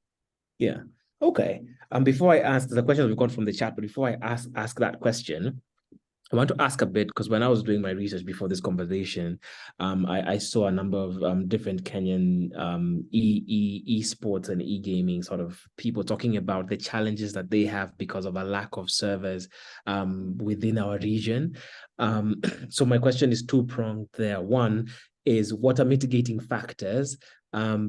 [SPEAKER 2] Yeah. Okay. Before I ask, there's a question we got from the chat, but before I ask that question, I want to ask a bit, because when I was doing my research before this conversation, I saw a number of different Kenyan esports and e-gaming sort of people talking about the challenges that they have because of a lack of servers within our region. So my question is two-pronged there. One is, what are mitigating factors?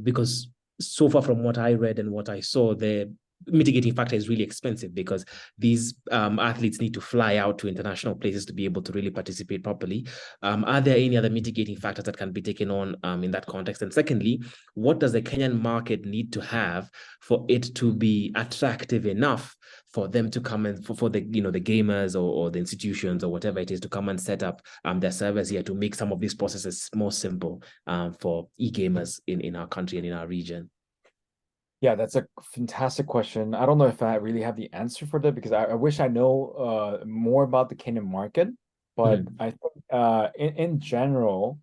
[SPEAKER 2] Because so far from what I read and what I saw, the mitigating factor is really expensive, because these athletes need to fly out to international places to be able to really participate properly. Are there any other mitigating factors that can be taken on in that context? And secondly, what does the Kenyan market need to have for it to be attractive enough for them to come and for the the gamers or the institutions or whatever it is to come and set up their servers here to make some of these processes more simple for e-gamers in our country and in our region?
[SPEAKER 3] Yeah, that's a fantastic question. I don't know if I really have the answer for that, because I wish I know more about the Kenyan market. But I think in general,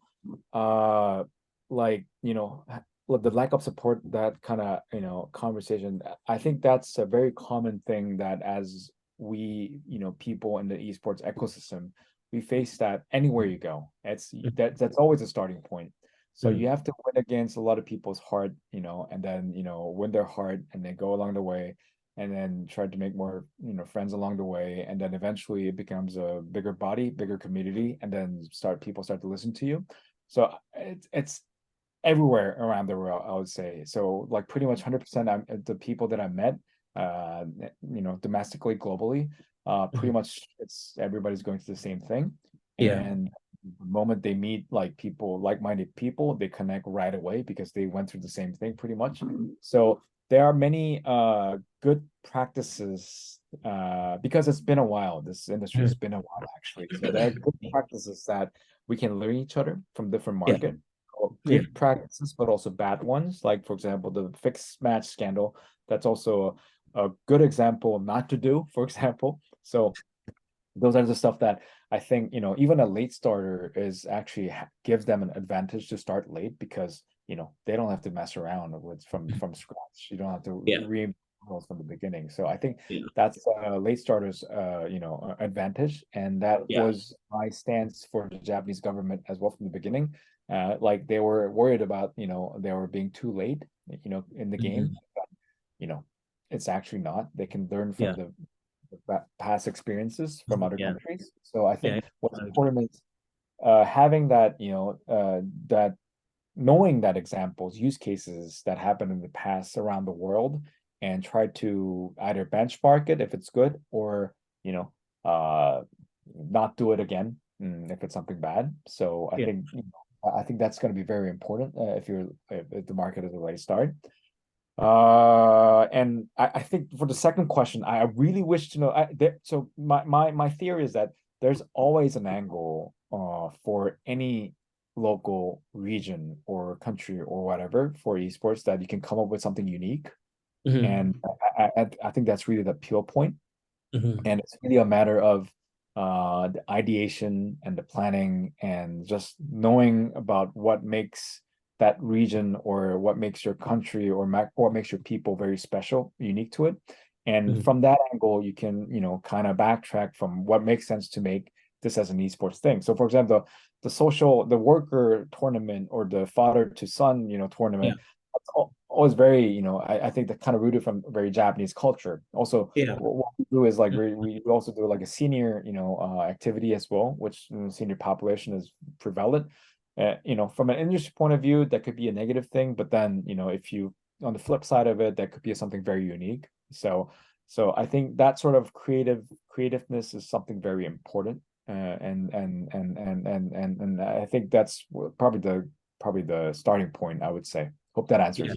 [SPEAKER 3] like the lack of support, that kind of conversation, I think that's a very common thing that as we people in the esports ecosystem, we face that anywhere you go. That's always a starting point. So you have to win against a lot of people's heart, and then, win their heart, and then go along the way, and then try to make more, friends along the way. And then eventually it becomes a bigger body, bigger community, and then people start to listen to you. So it's everywhere around the world, I would say. So like pretty much 100% the people that I met, domestically, globally, pretty much everybody's going through the same thing. And the moment they meet like-minded people, they connect right away because they went through the same thing pretty much. So there are many good practices because it's been a while. This industry has been a while, actually. So there are good practices that we can learn each other from different markets. Good practices, but also bad ones. Like, for example, the fixed match scandal. That's also a good example not to do, for example. So those are the stuff that I think, even a late starter is actually gives them an advantage to start late, because, they don't have to mess around with from scratch. You don't have to reinvent from the beginning. So I think that's late starters, advantage. And that was my stance for the Japanese government as well from the beginning. Like they were worried about, they were being too late, in the game. But, it's actually not. They can learn from the past experiences from other countries. So I think what's important is having that, that knowing that examples, use cases that happen in the past around the world, and try to either benchmark it if it's good, or not do it again if it's something bad. So I think that's going to be very important if the market is a late start. And I think for the second question, I really wish to know. So my theory is that there's always an angle for any local region or country or whatever for esports, that you can come up with something unique. And I think that's really the appeal point. And it's really a matter of the ideation and the planning, and just knowing about what makes that region, or what makes your country, or what makes your people very special, unique to it. And from that angle, you can, kind of backtrack from what makes sense to make this as an esports thing. So for example, the worker tournament, or the father to son, tournament, always very, I think that kind of rooted from very Japanese culture. Also,
[SPEAKER 2] Yeah.
[SPEAKER 3] what we do is like we also do like a senior, activity as well, which senior population is prevalent. From an industry point of view, that could be a negative thing, but then, if you on the flip side of it, that could be something very unique. So I think that sort of creativeness is something very important. And I think that's probably the starting point, I would say. Hope that answers.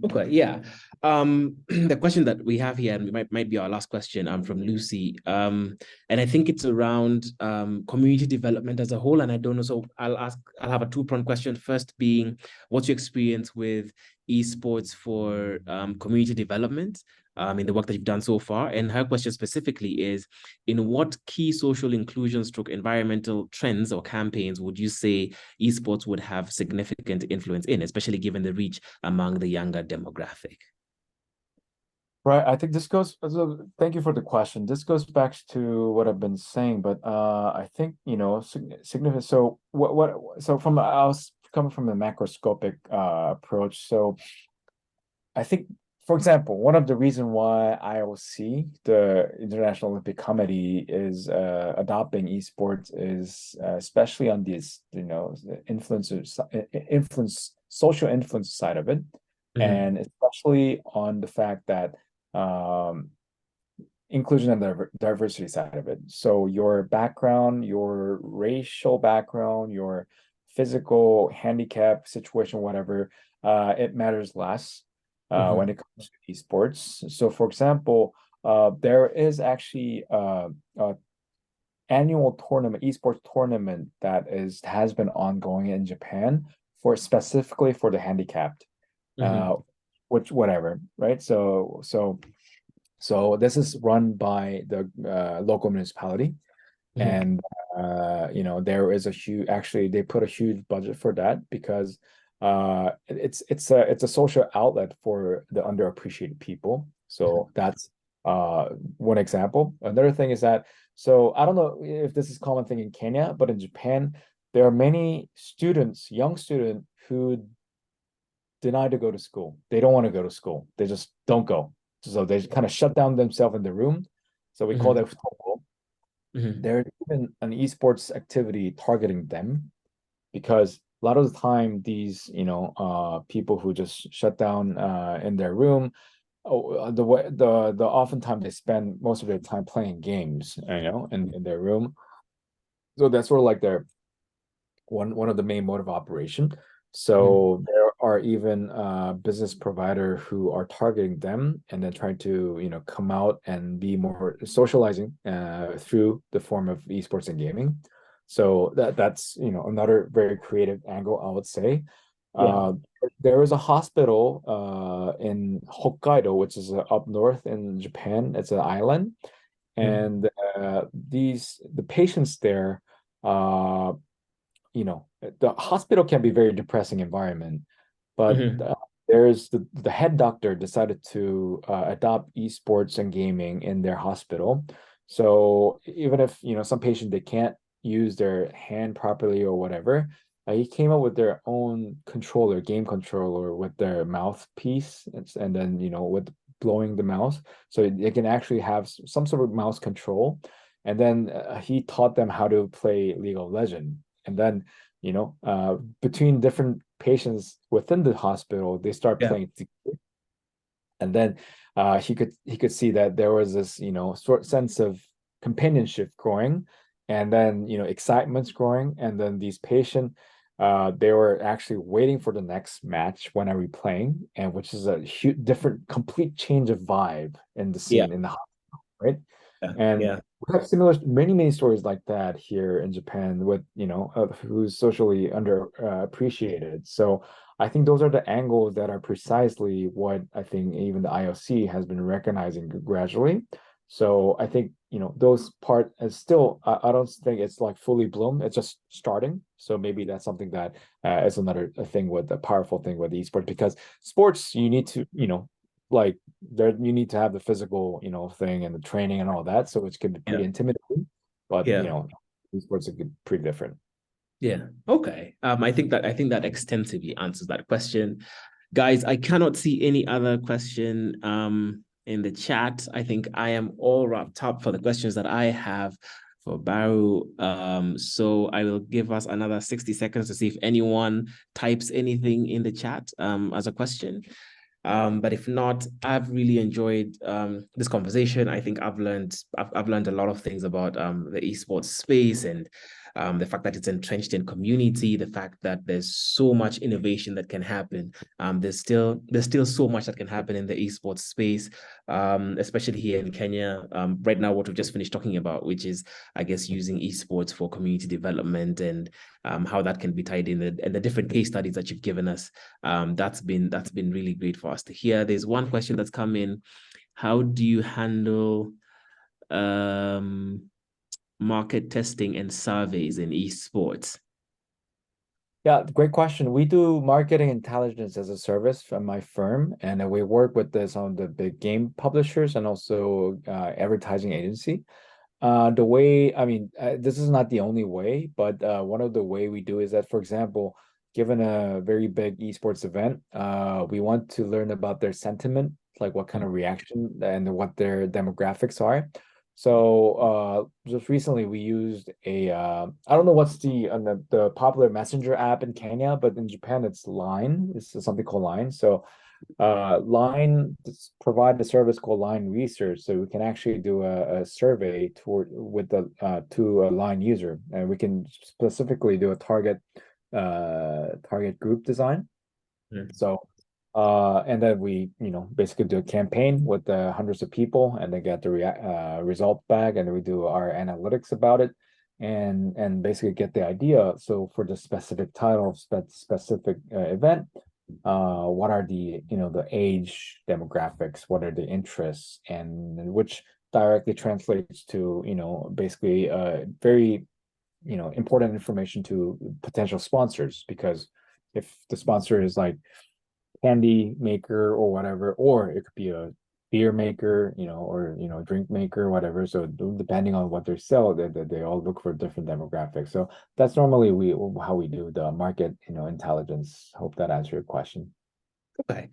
[SPEAKER 2] Okay, yeah. The question that we have here, and might be our last question, from Lucy. And I think it's around community development as a whole. And I don't know, so I'll have a two-pronged question. First being, what's your experience with esports for community development in the work that you've done so far? And her question specifically is, in what key social inclusion stroke environmental trends or campaigns would you say esports would have significant influence in, especially given the reach among the younger demographic?
[SPEAKER 3] Right. I think this goes, so thank you for the question. This goes back to what I've been saying, but I think, significant. So so I was coming from a macroscopic approach. So I think, for example, one of the reasons why IOC, the International Olympic Committee, is adopting esports is especially on this, social influence side of it, and especially on the fact that inclusion and diversity side of it. So your background, your racial background, your physical handicap situation, whatever, it matters less when it comes to esports. So, for example, there is actually annual tournament, esports tournament that has been ongoing in Japan specifically for the handicapped, which whatever, right? So this is run by the local municipality, and there is actually they put a huge budget for that because it's a social outlet for the underappreciated people. So that's one example. Another thing is that, so I don't know if this is a common thing in Kenya, but in Japan, there are many young students who deny to go to school. They don't want to go to school. They just don't go. So they kind of shut down themselves in the room. So we call that Futoko. There's even an esports activity targeting them, because a lot of the time these people who just shut down in their room, the oftentimes they spend most of their time playing games, in their room. So that's sort of like their one of the main mode of operation. So there are even business provider who are targeting them and then trying to come out and be more socializing through the form of esports and gaming. So that's another very creative angle, I would say. There is a hospital in Hokkaido, which is up north in Japan. It's an island, and the patients there, the hospital can be very depressing environment, but there's the head doctor decided to adopt esports and gaming in their hospital. So even if some patient, they can't use their hand properly or whatever, he came up with their own game controller with their mouthpiece, and then with blowing the mouse, so they can actually have some sort of mouse control. And then he taught them how to play League of Legends. And then between different patients within the hospital, they start playing together. And then he could see that there was this sort sense of companionship growing, and then excitement's growing. And then these patients, they were actually waiting for the next match when are we playing, and which is a huge different complete change of vibe in the scene in the hospital, right? And we have many stories like that here in Japan with who's socially under appreciated. So I think those are the angles that are precisely what I think even the IOC has been recognizing gradually. So I think those part is still, I don't think it's like fully bloomed. It's just starting. So maybe that's something that is another thing with the powerful thing with esports, because sports, you need to like you need to have the physical thing and the training and all that, so it can be pretty intimidating, but esports are pretty different.
[SPEAKER 2] Okay. I think that extensively answers that question. Guys, I cannot see any other question in the chat. I think I am all wrapped up for the questions that I have for Baro. So I will give us another 60 seconds to see if anyone types anything in the chat as a question. But if not, I've really enjoyed this conversation. I think I've learned a lot of things about the esports space and the fact that it's entrenched in community, the fact that there's so much innovation that can happen. There's still so much that can happen in the esports space, especially here in Kenya. Right now, what we've just finished talking about, which is, I guess, using esports for community development and how that can be tied in, and the different case studies that you've given us. That's been really great for us to hear. There's one question that's come in: how do you handle market testing and surveys in esports?
[SPEAKER 3] Yeah, great question. We do marketing intelligence as a service from my firm, and we work with some of the big game publishers and also advertising agency. The way, I mean, this is not the only way, but one of the way we do is that, for example, given a very big esports event, we want to learn about their sentiment, like what kind of reaction and what their demographics are. So just recently we used I don't know what's the popular messenger app in Kenya, but in Japan it's Line. It's something called Line. So Line provide a service called Line Research, so we can actually do a survey to a Line user, and we can specifically do a target group design. So and then we basically do a campaign with hundreds of people, and they get the result back, and we do our analytics about it, and basically get the idea. So for the specific title, specific event, what are the the age demographics, what are the interests, and which directly translates to basically very important information to potential sponsors, because if the sponsor is like candy maker or whatever, or it could be a beer maker, or drink maker, whatever. So depending on what they sell, they all look for different demographics. So that's normally how we do the market intelligence. Hope that answered your question.
[SPEAKER 2] Okay.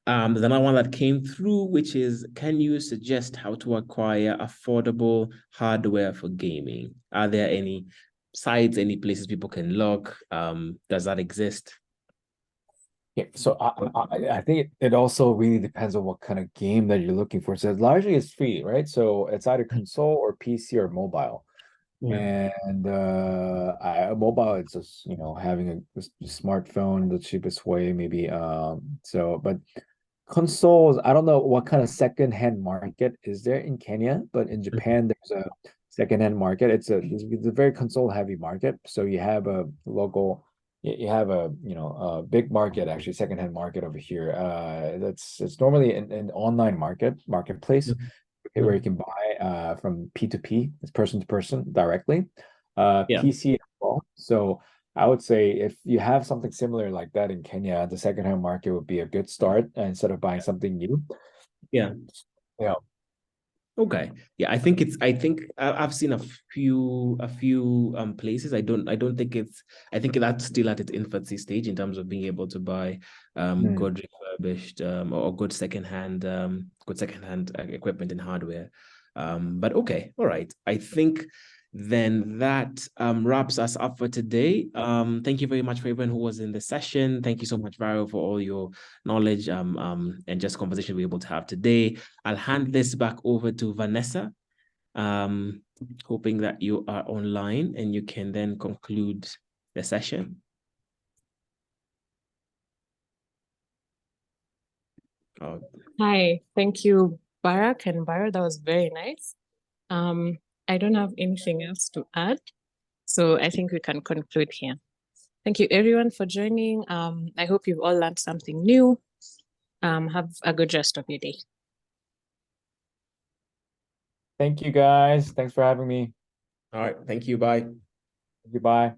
[SPEAKER 2] There's another one that came through, which is, can you suggest how to acquire affordable hardware for gaming? Are there any sites, any places people can log? Does that exist?
[SPEAKER 3] Yeah, so I think it also really depends on what kind of game that you're looking for. So largely it's free, right? So it's either console or PC or mobile. And mobile, it's just having a smartphone, the cheapest way, maybe. But consoles, I don't know what kind of secondhand market is there in Kenya, but in Japan there's a secondhand market. It's a very console heavy market. So you have a local, you have a big market, actually secondhand market over here. It's normally an online marketplace where you can buy from P2P, it's person to person directly, PC as well. So I would say if you have something similar like that in Kenya, the secondhand market would be a good start instead of buying something new.
[SPEAKER 2] Yeah. Okay. Yeah, I think I've seen a few places. I think that's still at its infancy stage in terms of being able to buy good refurbished or good secondhand equipment and hardware. But okay, all right. I think then that wraps us up for today. Thank you very much for everyone who was in the session. Thank you so much, Baro, for all your knowledge and just conversation we were able to have today. I'll hand this back over to Vanessa, hoping that you are online and you can then conclude the session.
[SPEAKER 1] Hi, thank you, Barrack and Baro. That was very nice. I don't have anything else to add, so I think we can conclude here. Thank you, everyone, for joining. I hope you've all learned something new. Have a good rest of your day.
[SPEAKER 3] Thank you, guys. Thanks for having me.
[SPEAKER 2] All right. Thank you. Bye.
[SPEAKER 3] Goodbye.